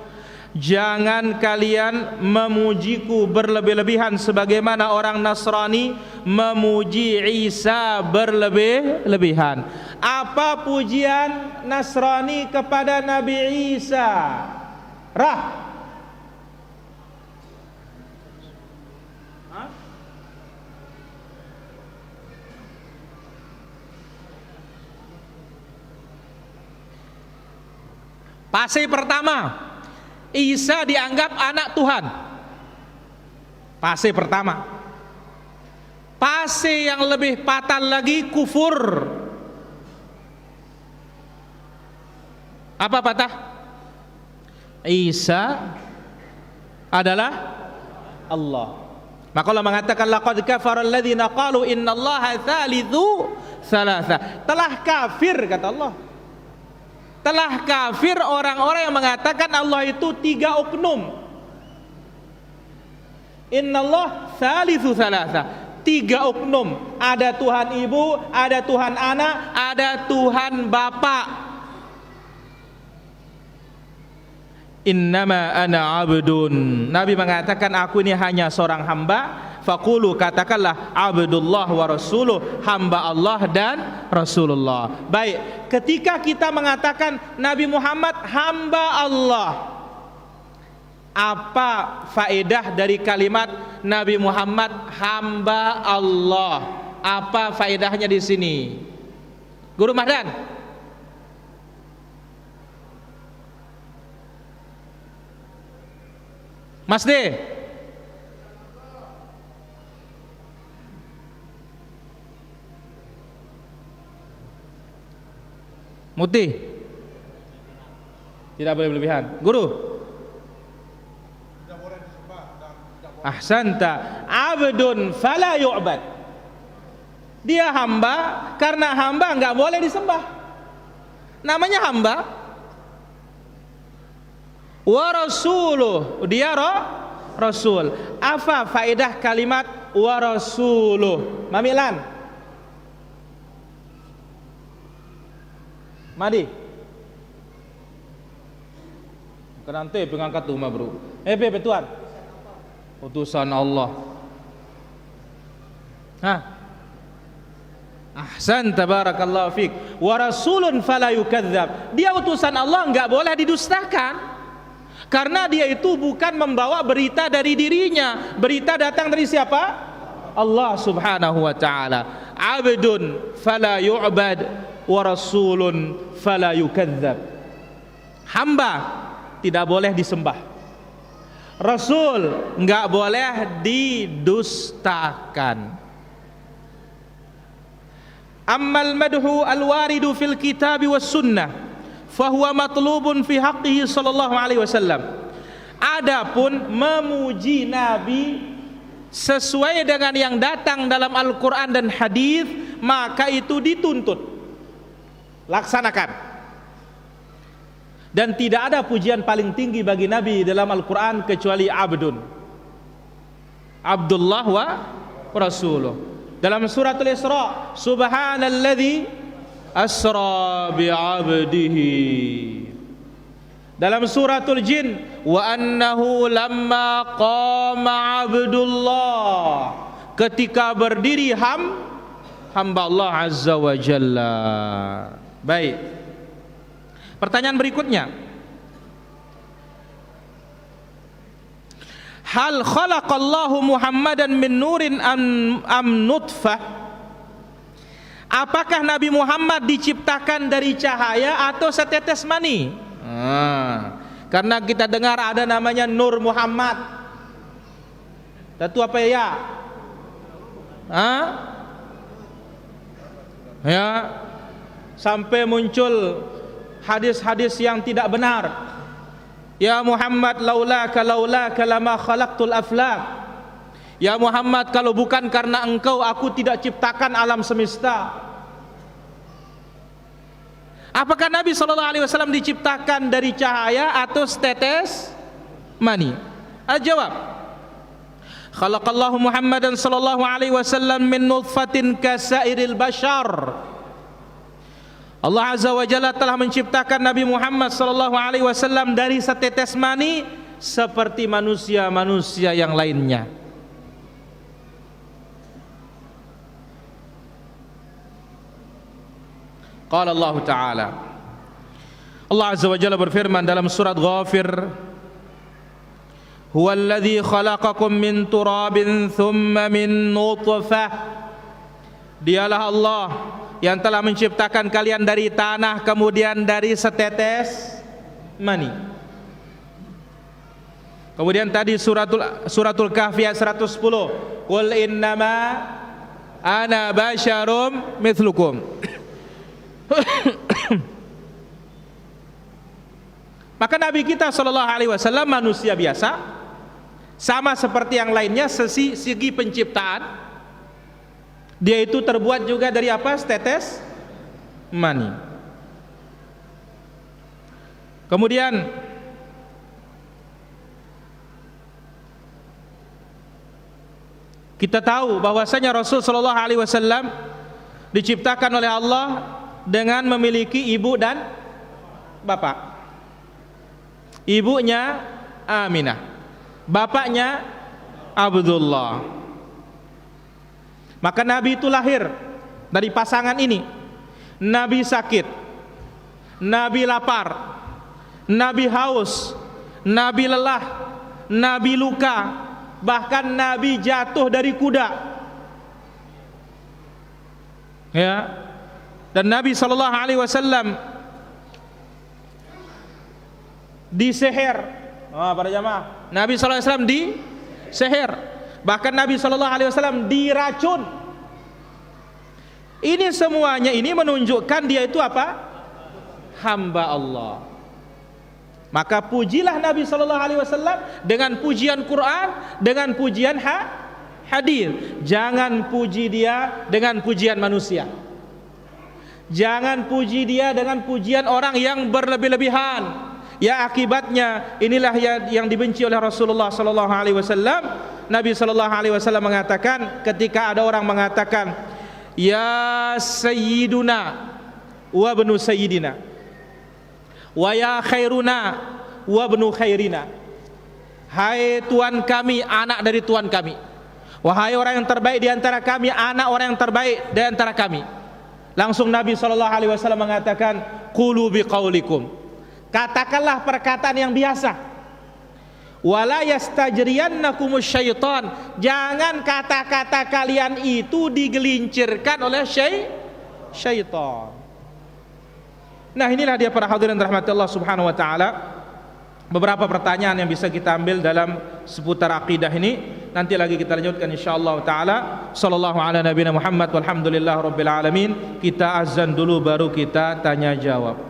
Jangan kalian memujiku berlebih-lebihan sebagaimana orang Nasrani memuji Isa berlebih-lebihan. Apa pujian Nasrani kepada Nabi Isa? Fase pertama, Isa dianggap anak Tuhan. Fase pertama. Fase yang lebih fatal lagi, kufur. Apa patah? Isa adalah Allah. Maka Allah mengatakan laqad kafara alladziina qalu innallaha tsalitsu tsalatsa. Telah kafir, kata Allah. Telah kafir orang-orang yang mengatakan Allah itu 3 oknum. Innallah tsalitsu tsalatsa. 3 oknum. Ada Tuhan Ibu, ada Tuhan Anak, ada Tuhan Bapa. Innama ana abdun. Nabi mengatakan aku ini hanya seorang hamba. Faqulu, katakanlah abdullah wa rasuluh, hamba Allah dan Rasulullah. Baik, ketika kita mengatakan Nabi Muhammad hamba Allah, apa faedah dari kalimat Nabi Muhammad hamba Allah? Apa faedahnya di sini? Guru Mahdan? Mas D? Muti? Tidak boleh berlebihan. Guru? Tidak boleh disembah dan tidak boleh. Ahsanta. Abdun fala yu'bad. Dia hamba, karena hamba enggak boleh disembah. Namanya hamba. Wa rasuluh, dia rasul. Apa faedah kalimat wa rasuluh? Mamilan? Madi. Nanti pengangkat rumah bro. Tuan. Utusan Allah. Ahsan, tabarakallahu fik. Wa rasulun fala yukadzdzab. Dia utusan Allah, enggak boleh didustakan. Karena dia itu bukan membawa berita dari dirinya. Berita datang dari siapa? Allah Subhanahu wa taala. Abdun fala yu'bad wa rasulun fala yukadzdzab. Hamba tidak boleh disembah. Rasul enggak boleh didustakan. Ammal madhu al-waridu fil kitab was sunnah fahuwa matlubun fi haqqihi sallallahu alaihi wasallam. Adapun memuji Nabi sesuai dengan yang datang dalam Al-Quran dan hadis, maka itu dituntut, laksanakan. Dan tidak ada pujian paling tinggi bagi Nabi dalam Al-Quran kecuali abdun, Abdullah wa Rasuluh. Dalam suratul Isra, subhanalladzi asra bi'abdihi. Dalam suratul Jin, wa annahu lamma qama abdullah, ketika berdiri hamba Allah azza wa jalla. Baik, pertanyaan berikutnya, hal khalaqallahu Muhammadan min nurin am nutfah? Apakah Nabi Muhammad diciptakan dari cahaya atau setetes mani? Karena kita dengar ada namanya Nur Muhammad. Tentu apa ya? Ya, sampai muncul hadis-hadis yang tidak benar. Ya Muhammad, laulaka lama khalaqtul aflaq. Ya Muhammad, kalau bukan karena engkau aku tidak ciptakan alam semesta. Apakah Nabi SAW diciptakan dari cahaya atau setetes mani? Al-jawab, khalaqallahu Muhammadan sallallahu alaihi wasallam min nutfatin kasairil bashar. Allah azza wa jalla telah menciptakan Nabi Muhammad sallallahu alaihi wasallam dari setetes mani seperti manusia-manusia yang lainnya. Qala Allah Ta'ala, Allah Azza wa Jalla berfirman dalam surat Ghafir, huwallazi khalaqakum min turabin thumma min nutfah. Dialah Allah yang telah menciptakan kalian dari tanah, kemudian dari setetes mani. Kemudian tadi suratul Kahfi ayat 110, qul innama ana basyarum mithlukum. Maka Nabi kita sallallahu alaihi wasallam manusia biasa, sama seperti yang lainnya. Segi penciptaan, dia itu terbuat juga dari apa? Setetes mani. Kemudian kita tahu bahwasanya Rasul sallallahu alaihi wasallam diciptakan oleh Allah dengan memiliki ibu dan bapak. Ibunya Aminah, bapaknya Abdullah. Maka Nabi itu lahir dari pasangan ini. Nabi sakit, Nabi lapar, Nabi haus, Nabi lelah, Nabi luka, bahkan Nabi jatuh dari kuda. Ya. Dan Nabi sallallahu alaihi wasallam diseher. Para jamaah, Nabi sallallahu alaihi wasallam diseher. Bahkan Nabi sallallahu alaihi wasallam diracun. Ini semuanya ini menunjukkan dia itu apa? Hamba Allah. Maka pujilah Nabi sallallahu alaihi wasallam dengan pujian Quran, dengan pujian hadis. Jangan puji dia dengan pujian manusia. Jangan puji dia dengan pujian orang yang berlebih-lebihan. Ya, akibatnya inilah yang dibenci oleh Rasulullah sallallahu alaihi wasallam. Nabi sallallahu alaihi wasallam mengatakan, ketika ada orang mengatakan ya sayyiduna wa ibnu sayyidina wa ya khairuna wa ibnu khairina, hai tuan kami, anak dari tuan kami, wahai orang yang terbaik di antara kami, anak orang yang terbaik di antara kami. Langsung Nabi sallallahu alaihi wasallam mengatakan, qulu biqaulikum, katakanlah perkataan yang biasa. Wala yastajriyannakumus syaitan, jangan kata-kata kalian itu digelincirkan oleh syaitan. Nah, inilah dia para hadirin rahmati Allah subhanahu wa ta'ala, beberapa pertanyaan yang bisa kita ambil dalam seputar akidah ini. Nanti lagi kita lanjutkan insyaallah taala. Sallallahu ala nabiyina Muhammad walhamdulillah rabbil alamin. Kita azan dulu baru kita tanya jawab.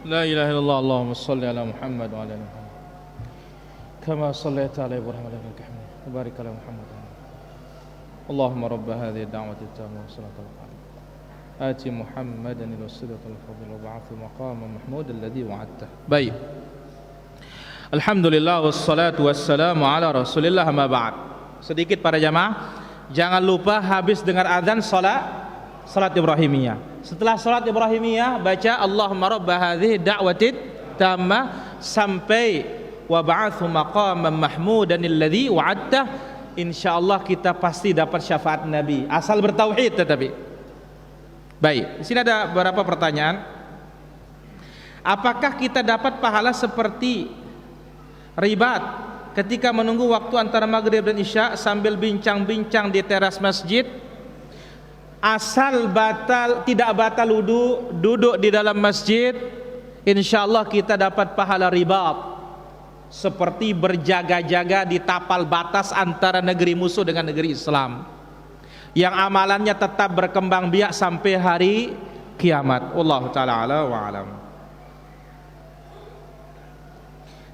لا إله إلا الله اللهم صل على محمد وعلى آل محمد كما صليت على إبراهيم وعلى آل إبراهيم وبارك على محمد اللهم رب هذه الدعوة التامة والصلاة والسلام آت محمدا الوسيلة والفضيلة وبعثه مقاما محمودا الذي وعدته. Baik. Alhamdulillah wassalatu wassalamu ala Rasulillah ma ba'd. Sedikit para jamaah, jangan lupa habis dengar azan salat Ibrahimiyah. Setelah salat Ibrahimiyah baca Allahumma rabb hadhihi da'watit tammah sampai wa ba'athu maqaman mahmudan alladhi wa'adta. Insyaallah kita pasti dapat syafaat Nabi asal bertauhid tetapi. Baik, di sini ada beberapa pertanyaan. Apakah kita dapat pahala seperti ribat ketika menunggu waktu antara maghrib dan isya sambil bincang-bincang di teras masjid? Asal tidak batal wudu, duduk di dalam masjid, insyaallah kita dapat pahala ribat seperti berjaga-jaga di tapal batas antara negeri musuh dengan negeri Islam, yang amalannya tetap berkembang biak sampai hari kiamat. Wallahu ta'ala ala wa alam.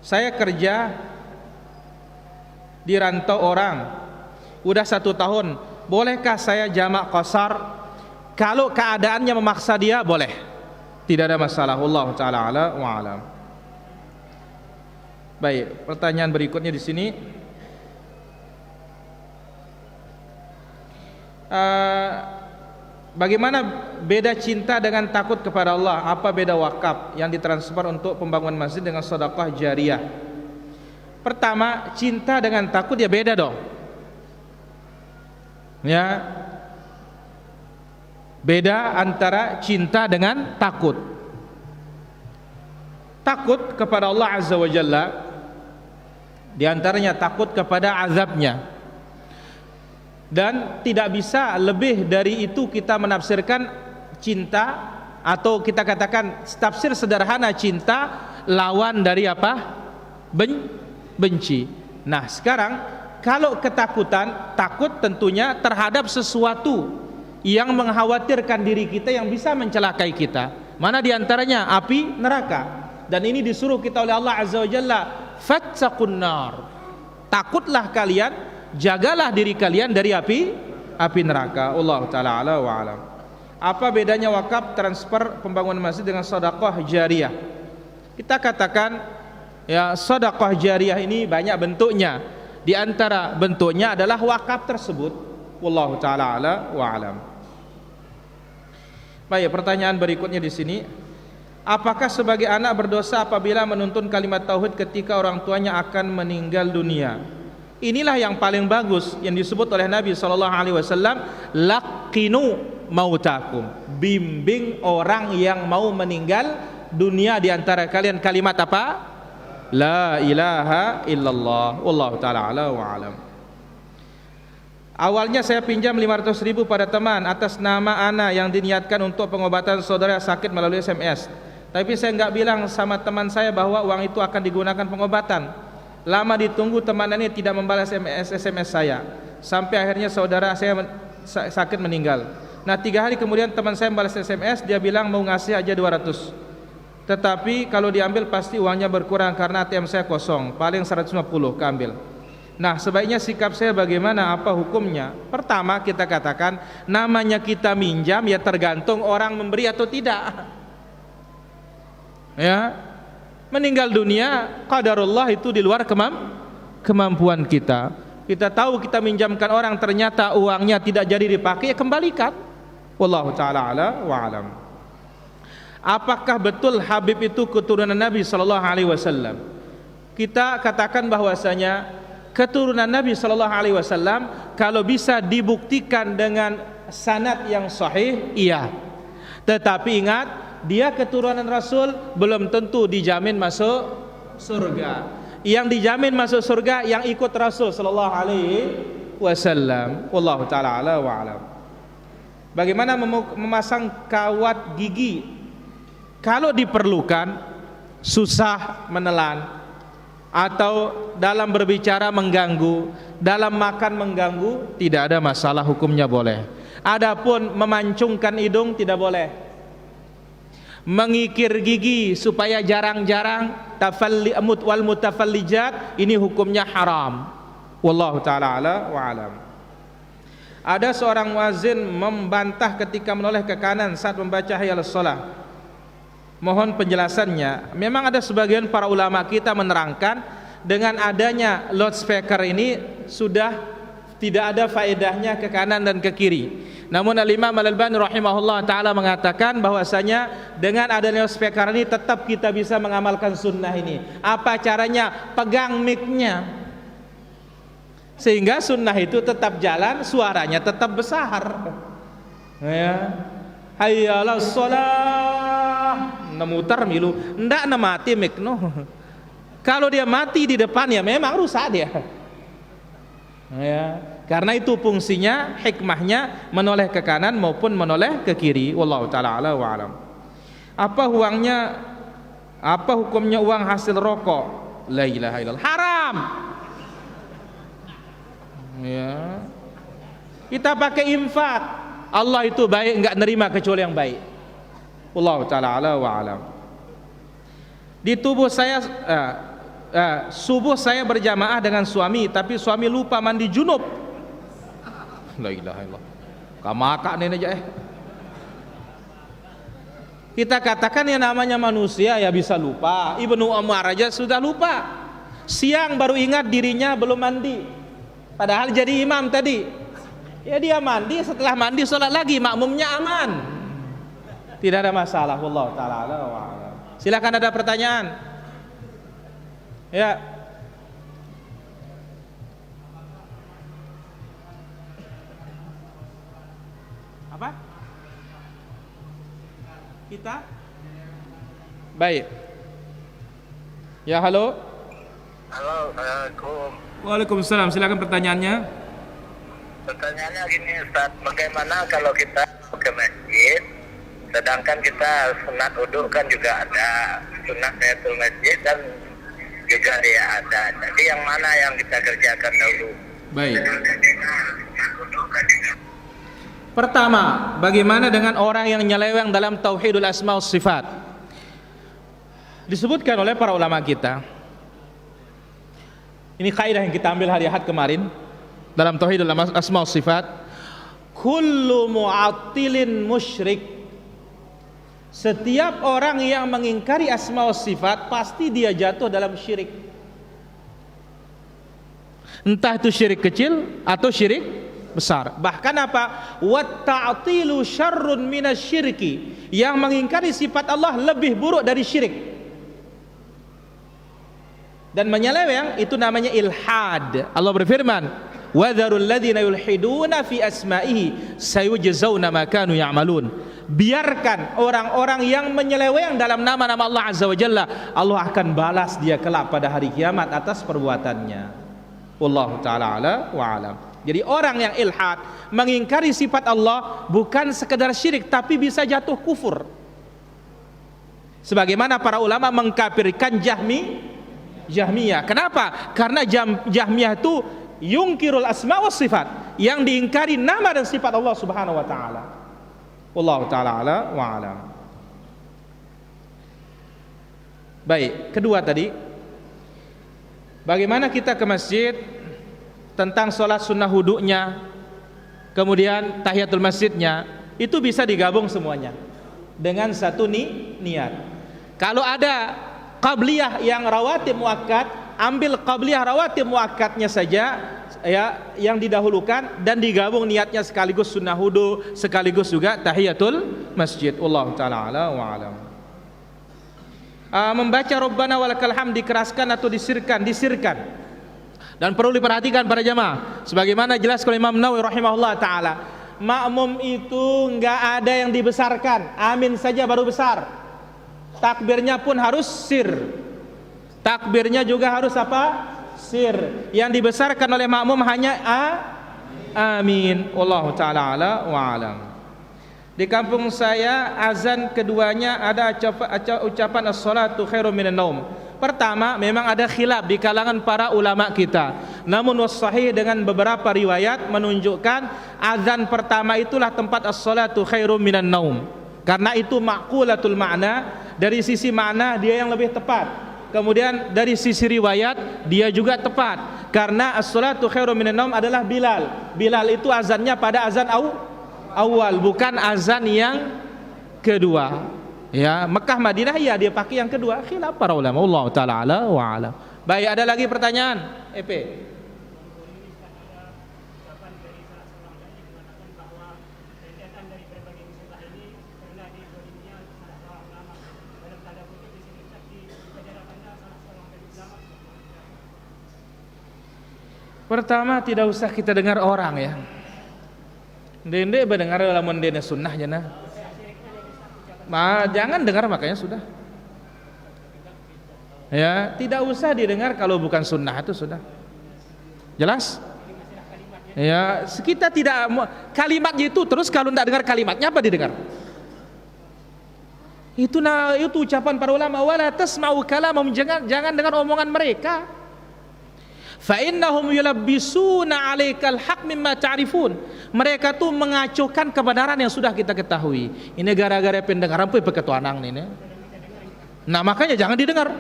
Saya kerja di rantau orang udah 1 tahun. Bolehkah saya jamak qasar? Kalau keadaannya memaksa dia, boleh, tidak ada masalah. Wallahu ta'ala ala wa alam. Baik, pertanyaan berikutnya di sini. Bagaimana beda cinta dengan takut kepada Allah? Apa beda wakaf yang ditransfer untuk pembangunan masjid dengan sedekah jariyah? Pertama, cinta dengan takut ya beda dong. Ya, beda antara cinta dengan takut. Takut kepada Allah Azza wa Jalla, di antaranya takut kepada azabnya. Dan tidak bisa lebih dari itu kita menafsirkan cinta, atau kita katakan tafsir sederhana cinta lawan dari apa? Benci. Nah, sekarang kalau ketakutan, takut tentunya terhadap sesuatu yang mengkhawatirkan diri kita, yang bisa mencelakai kita. Mana diantaranya? Api neraka. Dan ini disuruh kita oleh Allah Azza wa Jalla, fattaqun nar. Takutlah kalian, jagalah diri kalian dari api neraka. Allah ta'ala ala wa alam. Apa bedanya wakaf, transfer, pembangunan masjid dengan sedekah jariyah? Kita katakan ya, sedekah jariyah ini banyak bentuknya. Di antara bentuknya adalah wakaf tersebut. Wallahu ta'ala ala wa alam. Baik, pertanyaan berikutnya di sini. Apakah sebagai anak berdosa apabila menuntun kalimat tauhid ketika orang tuanya akan meninggal dunia? Inilah yang paling bagus yang disebut oleh Nabi SAW, laqinu mautakum. Bimbing orang yang mau meninggal dunia di antara kalian kalimat apa? La ilaha illallah. Wallahu ta'ala ala wa alam. Awalnya saya pinjam 500.000 pada teman atas nama Ana yang diniatkan untuk pengobatan saudara sakit melalui SMS. Tapi saya enggak bilang sama teman saya bahwa uang itu akan digunakan pengobatan. Lama ditunggu, teman ini tidak membalas SMS saya. Sampai akhirnya saudara saya sakit meninggal. Nah, 3 hari kemudian teman saya membalas SMS, dia bilang mau ngasih aja 200. Tetapi kalau diambil pasti uangnya berkurang karena ATM saya kosong, paling 150 keambil. Nah, sebaiknya sikap saya bagaimana, apa hukumnya? Pertama, kita katakan namanya kita minjam ya tergantung orang memberi atau tidak. Ya, meninggal dunia qadarullah, itu di luar kemampuan kita. Kita tahu kita minjamkan orang ternyata uangnya tidak jadi dipakai, ya kembalikan. Wallahu ta'ala ala wa alam. Apakah betul Habib itu keturunan Nabi sallallahu alaihi wasallam? Kita katakan bahwasanya keturunan Nabi sallallahu alaihi wasallam kalau bisa dibuktikan dengan sanad yang sahih, iya. Tetapi ingat, dia keturunan Rasul belum tentu dijamin masuk surga. Yang dijamin masuk surga yang ikut Rasul sallallahu alaihi wasallam. Wallahu taala ala wa alam. Bagaimana memasang kawat gigi? Kalau diperlukan, susah menelan, atau dalam berbicara mengganggu, dalam makan mengganggu, tidak ada masalah, hukumnya boleh. Adapun memancungkan hidung tidak boleh. mengikir gigi supaya jarang-jarang, tafalli wal mutafallijat, ini hukumnya haram. Wallahu taala ala wa alam. Ada seorang muazin membantah ketika menoleh ke kanan saat membaca hayya 'alas shalah. Mohon penjelasannya. Memang ada sebagian para ulama kita menerangkan dengan adanya loudspeaker ini sudah tidak ada faedahnya ke kanan dan ke kiri. Namun Al-Imam Al-Albani rahimahullah ta'ala mengatakan bahwasanya dengan adanya loudspeaker ini tetap kita bisa mengamalkan sunnah ini. Apa caranya? Pegang mic-nya, sehingga sunnah itu tetap jalan, suaranya tetap besar. Ya, hayya 'alas shalah, namutar milu, ndak na mati mic no. Kalau dia mati di depan ya memang rusak dia. Ya, karena itu fungsinya, hikmahnya menoleh ke kanan maupun menoleh ke kiri. Wallahu taala ala wa alam. Apa hukumnya uang hasil rokok? La ilaha illallah, haram. Ya, kita pakai infak. Allah itu baik, enggak nerima kecuali yang baik. Wallahu taala ala wa alam. Di tubuh saya subuh saya berjamaah dengan suami, tapi suami lupa mandi junub. La ilaha illallah. Kamaka nih aja Kita katakan yang namanya manusia ya bisa lupa. Ibnu Umar aja sudah lupa. Siang baru ingat dirinya belum mandi. Padahal jadi imam tadi. Ya dia mandi, setelah mandi sholat lagi, makmumnya aman. Tidak ada masalah. Wallahu taala ala wa alam. Silakan, ada pertanyaan? Ya. Apa? Kita? Baik. Ya, halo. Halo, Assalamualaikum. Waalaikumsalam. Silakan pertanyaannya. Pertanyaannya gini Ustaz, bagaimana kalau kita ke masjid, sedangkan kita sunat uduk kan juga ada, sunat tahiyatul masjid kan juga dia ada. Jadi yang mana yang kita kerjakan dahulu? Baik. Pertama, bagaimana dengan orang yang nyeleweng dalam tauhidul asma was sifat? Disebutkan oleh para ulama kita. Ini kaidah yang kita ambil hari Ahad kemarin dalam tauhidul asma was sifat. Kullu mu'attilin musyrik. Setiap orang yang mengingkari asma was sifat pasti dia jatuh dalam syirik. Entah itu syirik kecil atau syirik besar. Bahkan apa? Wat ta'tilu syarrun minasyirki. Yang mengingkari sifat Allah lebih buruk dari syirik. Dan menyeleweng itu namanya ilhad. Allah berfirman, "Wa dzarul ladzina yulhiduna fi asma'ihi sayujzauna ma kanu ya'malun." Biarkan orang-orang yang menyeleweng dalam nama-nama Allah Azza wa Jalla, Allah akan balas dia kelak pada hari kiamat atas perbuatannya. Wallahu taala ala wa alam. Jadi orang yang ilhad, mengingkari sifat Allah, bukan sekedar syirik tapi bisa jatuh kufur. Sebagaimana para ulama mengkafirkan Jahmiyah. Kenapa? Karena Jahmiyah itu yungkirul asma was sifat, yang diingkari nama dan sifat Allah Subhanahu wa taala. Wallahu taala ala wa alam. Baik, kedua tadi, bagaimana kita ke masjid, tentang sholat sunnah wuduknya, kemudian tahiyatul masjidnya, itu bisa digabung semuanya dengan satu niat. Kalau ada qabliyah yang rawatib muakkad, ambil qabliyah rawatib muakkadnya saja ya, yang didahulukan, dan digabung niatnya sekaligus sunnah wudu sekaligus juga tahiyatul masjid. Wallahu taala ala wa alam. Membaca Rabbana walakal hamd dikeraskan atau disirkan. Dan perlu diperhatikan para jamaah, sebagaimana jelas oleh Imam Nawawi rahimahullah taala, makmum itu enggak ada yang dibesarkan, amin saja baru besar. Takbirnya pun harus sir. Takbirnya juga harus apa? Sir. Yang dibesarkan oleh makmum hanya amin. Wallahu taala ala wa alam. Di kampung saya azan keduanya ada ucapan as-salatu khairum minan naum. Pertama, memang ada khilaf di kalangan para ulama kita. Namun was-sahih dengan beberapa riwayat menunjukkan azan pertama itulah tempat as-salatu khairum minan naum. Karena itu maqulatul makna, dari sisi makna dia yang lebih tepat. Kemudian dari sisi riwayat dia juga tepat. Karena as-salatu khairum minan naum adalah Bilal. Bilal itu azannya pada azan awal, bukan azan yang kedua. Ya, Mekah Madinah ya dia pakai yang kedua. Khilaf para ulama. Allah taala ala wa ala. Baik, ada lagi pertanyaan? EP. Pertama, tidak usah kita dengar orang ya. Dende mendengar dalam mendene sunnah jana. Jangan dengar, makanya sudah. Ya, tidak usah didengar kalau bukan sunnah, itu sudah. Jelas? Ya, kita tidak kalimatnya itu terus, kalau tidak dengar kalimatnya apa didengar? Itu ucapan para ulama, wala tasma'u kalamahum, jangan dengar omongan mereka. Fa innahum yulabbisuna 'alaikal haqq mimma ta'rifun. Mereka tuh mengacuhkan kebenaran yang sudah kita ketahui. Ini gara-gara pendengaran pe peketuanang ini. Nah, makanya jangan didengar.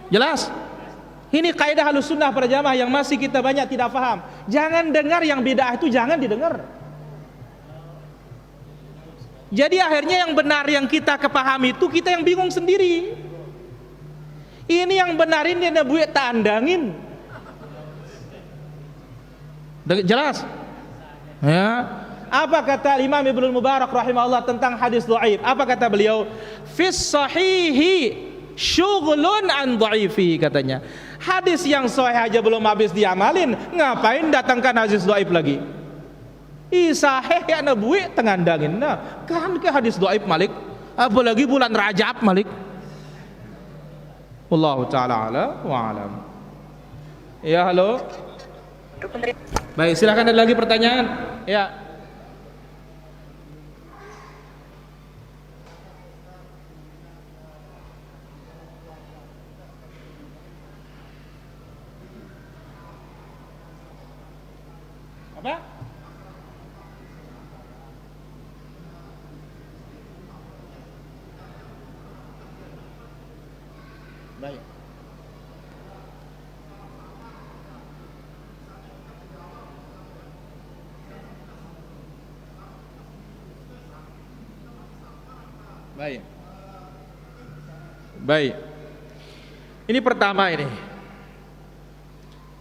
Jelas? Ini kaidah Ahlussunnah para jamaah yang masih kita banyak tidak paham. Jangan dengar yang bid'ah itu, jangan didengar. Jadi akhirnya yang benar yang kita kepahami itu kita yang bingung sendiri. Ini yang benar ini Nabi tak andangin. Jelas? Ya. Apa kata Imam Ibnu Mubarak rahimahullah tentang hadis dhaif? Apa kata beliau? Fis sahihi syughlun an dhaifi, katanya. Hadis yang sahih aja belum habis diamalin, ngapain datangkan hadis dhaif lagi? Sahih ya Nabi tengandangin. Nah, kan ke hadis dhaif Malik, apalagi bulan Rajab Malik. Wallahu taala ala wa alam. Ya, halo. Baik, silakan, ada lagi pertanyaan? Ya. Apa? Baik. Baik. Baik. Ini pertama ini.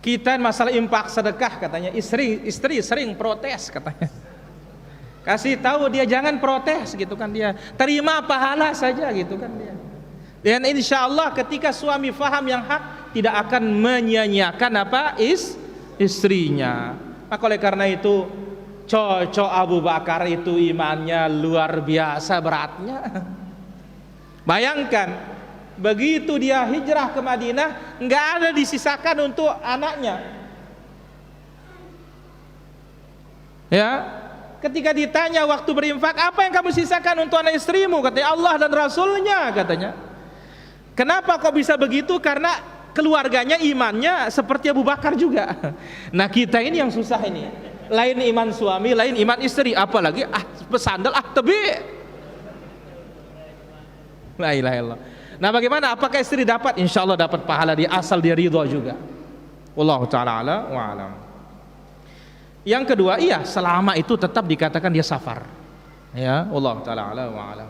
Kita masalah infak sedekah katanya, istri sering protes katanya. Kasih tahu dia jangan protes gitu kan dia. Terima pahala saja gitu kan dia. Dan insya Allah ketika suami faham yang hak, tidak akan menyia-nyiakan apa istrinya. Maka oleh karena itu cocok Abu Bakar itu imannya luar biasa beratnya. Bayangkan begitu dia hijrah ke Madinah, nggak ada disisakan untuk anaknya. Ya, ketika ditanya waktu berinfak, apa yang kamu sisakan untuk anak istrimu? Katanya Allah dan Rasulnya, katanya. Kenapa kok bisa begitu? Karena keluarganya imannya seperti Abu Bakar juga. Nah, kita ini yang susah ini. Lain iman suami, lain iman istri, apalagi pesandal tebi. La ilaha illallah. Nah, bagaimana? Apakah istri dapat? Insya Allah dapat pahala, dia asal dia ridho juga. Wallahu ta'ala ala wa alam. Yang kedua, iya, selama itu tetap dikatakan dia safar. Ya, wallahu ta'ala ala wa alam.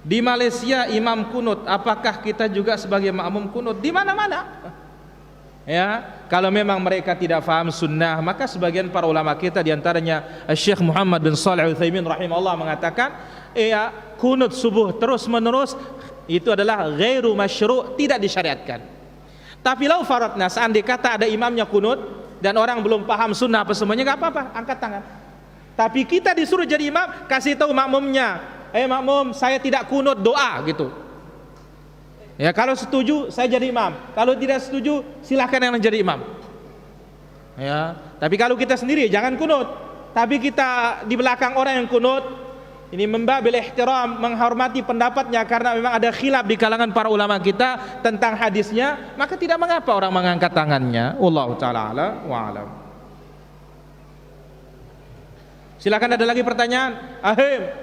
Di Malaysia imam kunut, apakah kita juga sebagai makmum kunut? Di mana-mana. Ya, kalau memang mereka tidak faham sunnah, maka sebagian para ulama kita diantaranya Syekh Muhammad bin Shalih Al-Utsaimin rahimahullah mengatakan, ya, kunut subuh terus menerus itu adalah ghairu masyru', tidak disyariatkan. Tapi lau faradna, seandainya kata ada imamnya kunut dan orang belum paham sunnah apa semuanya, nggak apa-apa, angkat tangan. Tapi kita disuruh jadi imam, kasih tahu makmumnya, makmum saya tidak kunut, doa gitu. Ya, kalau setuju saya jadi imam, kalau tidak setuju silakan yang jadi imam. Ya, tapi kalau kita sendiri jangan kunut. Tapi kita di belakang orang yang kunut, ini membabil ihtiram, menghormati pendapatnya karena memang ada khilaf di kalangan para ulama kita tentang hadisnya, maka tidak mengapa orang mengangkat tangannya. Wallahu taala ala wa alam. Silakan, ada lagi pertanyaan? Ahim.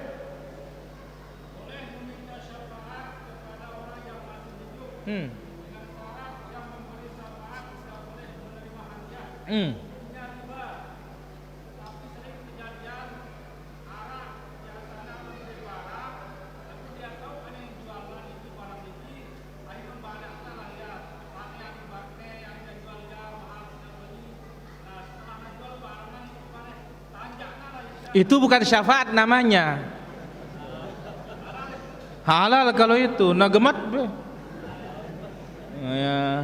Itu bukan syafaat namanya. Halal kalau itu, nagemat be. Ya.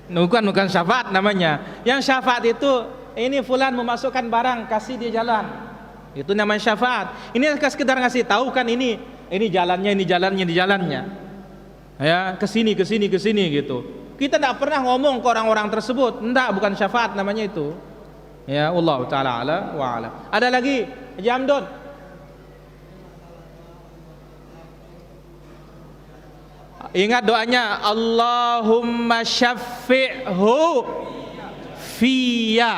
Bukan syafaat namanya. Yang syafaat itu, ini fulan memasukkan barang, kasih dia jalan. Itu namanya syafaat. Ini sekedar ngasih tahu kan ini jalannya, ini jalannya. Ya, ke sini gitu. Kita tidak pernah ngomong ke orang-orang tersebut. Enggak, bukan syafaat namanya itu. Ya, Allah taala ala wa ala. Ada lagi, Jamdon. Ingat doanya, Allahumma syafi'hu fiyya.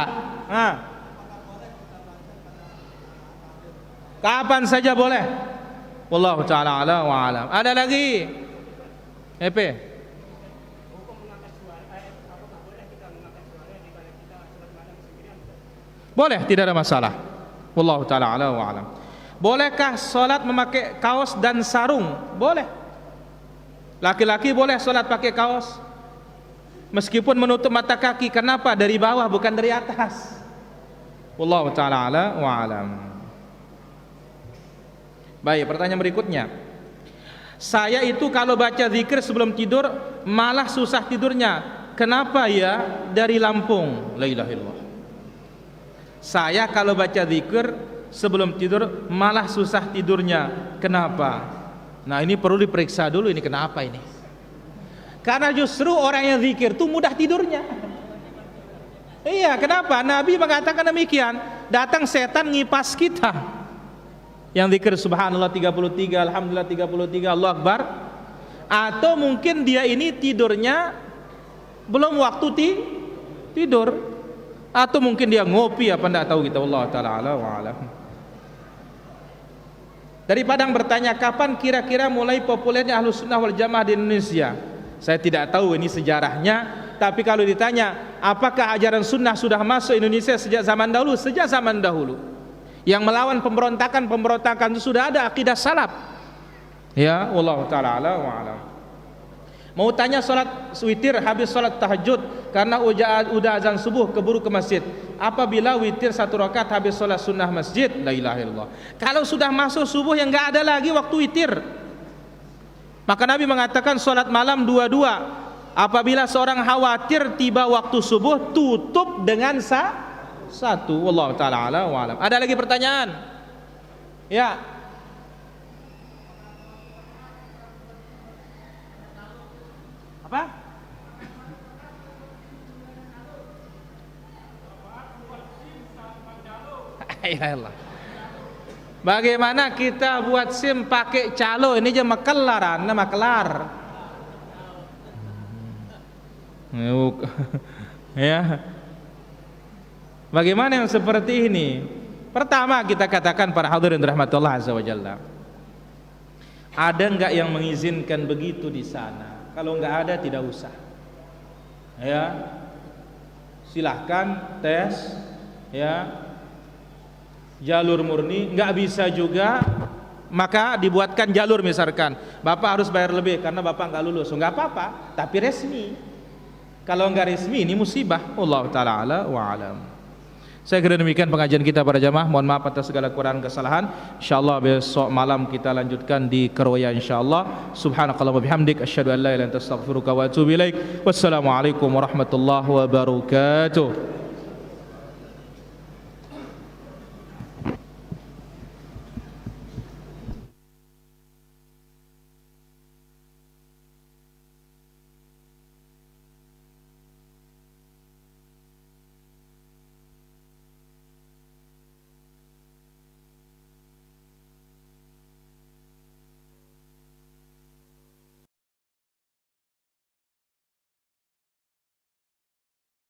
Kapan saja boleh. Wallahu taala ala wa alam. Ada lagi? EP. Boleh, tidak ada masalah. Wallahu taala ala wa alam. Bolehkah salat memakai kaos dan sarung? Boleh. Laki-laki boleh salat pakai kaos meskipun menutup mata kaki. Kenapa? Dari bawah, bukan dari atas. Wallahu taala ala wa alam. Baik, pertanyaan berikutnya. Saya itu kalau baca zikir sebelum tidur malah susah tidurnya. Kenapa ya? Dari Lampung. La ilaha illallah. Saya kalau baca zikir sebelum tidur malah susah tidurnya. Kenapa? Nah, ini perlu diperiksa dulu, ini kenapa ini? Karena justru orang yang zikir itu mudah tidurnya. Iya, kenapa? Nabi mengatakan demikian. Datang setan ngipas kita. Yang zikir subhanallah 33, alhamdulillah 33, Allahu akbar. Atau mungkin dia ini tidurnya belum waktu tidur. Atau mungkin dia ngopi, apa enggak tahu kita. Allah taala ala wa alam. Dari Padang bertanya, kapan kira-kira mulai populernya Ahlus Sunnah wal Jamaah di Indonesia? Saya tidak tahu ini sejarahnya, tapi kalau ditanya apakah ajaran sunnah sudah masuk Indonesia sejak zaman dahulu? Sejak zaman dahulu. Yang melawan pemberontakan itu sudah ada akidah salaf. Ya, Allah taala ala wa alam. Mau tanya salat witir habis salat tahajud karena udah azan subuh keburu ke masjid. Apabila witir 1 rakaat habis salat sunnah masjid, la ilaha illallah. Kalau sudah masuk subuh yang enggak ada lagi waktu witir. Maka Nabi mengatakan salat malam 2-2. Apabila seorang khawatir tiba waktu subuh, tutup dengan satu. Wallahu taala ala wa alam. Ada lagi pertanyaan? Ya. Apa? Ya, bagaimana kita buat SIM pakai calo? Ini aja makelaran, makelar. Ya. Bagaimana yang seperti ini? Pertama kita katakan para hadirin rahmatullah azza wa jalla. Ada enggak yang mengizinkan begitu di sana? Kalau enggak ada tidak usah. Ya. Silahkan tes ya. Jalur murni, enggak bisa juga maka dibuatkan jalur, misalkan Bapak harus bayar lebih karena Bapak enggak lulus. Enggak apa-apa, tapi resmi. Kalau enggak resmi ini musibah. Allah taala ala wa alam. Saya kira demikian pengajian kita para jamaah. Mohon maaf atas segala kekurangan kesalahan. Insyaallah besok malam kita lanjutkan di Keroya insyaallah. Subhanakallahumma bihamdik asyhadu an la ilaha illa anta astaghfiruka wa atubu ilaik. Wassalamualaikum warahmatullahi wabarakatuh.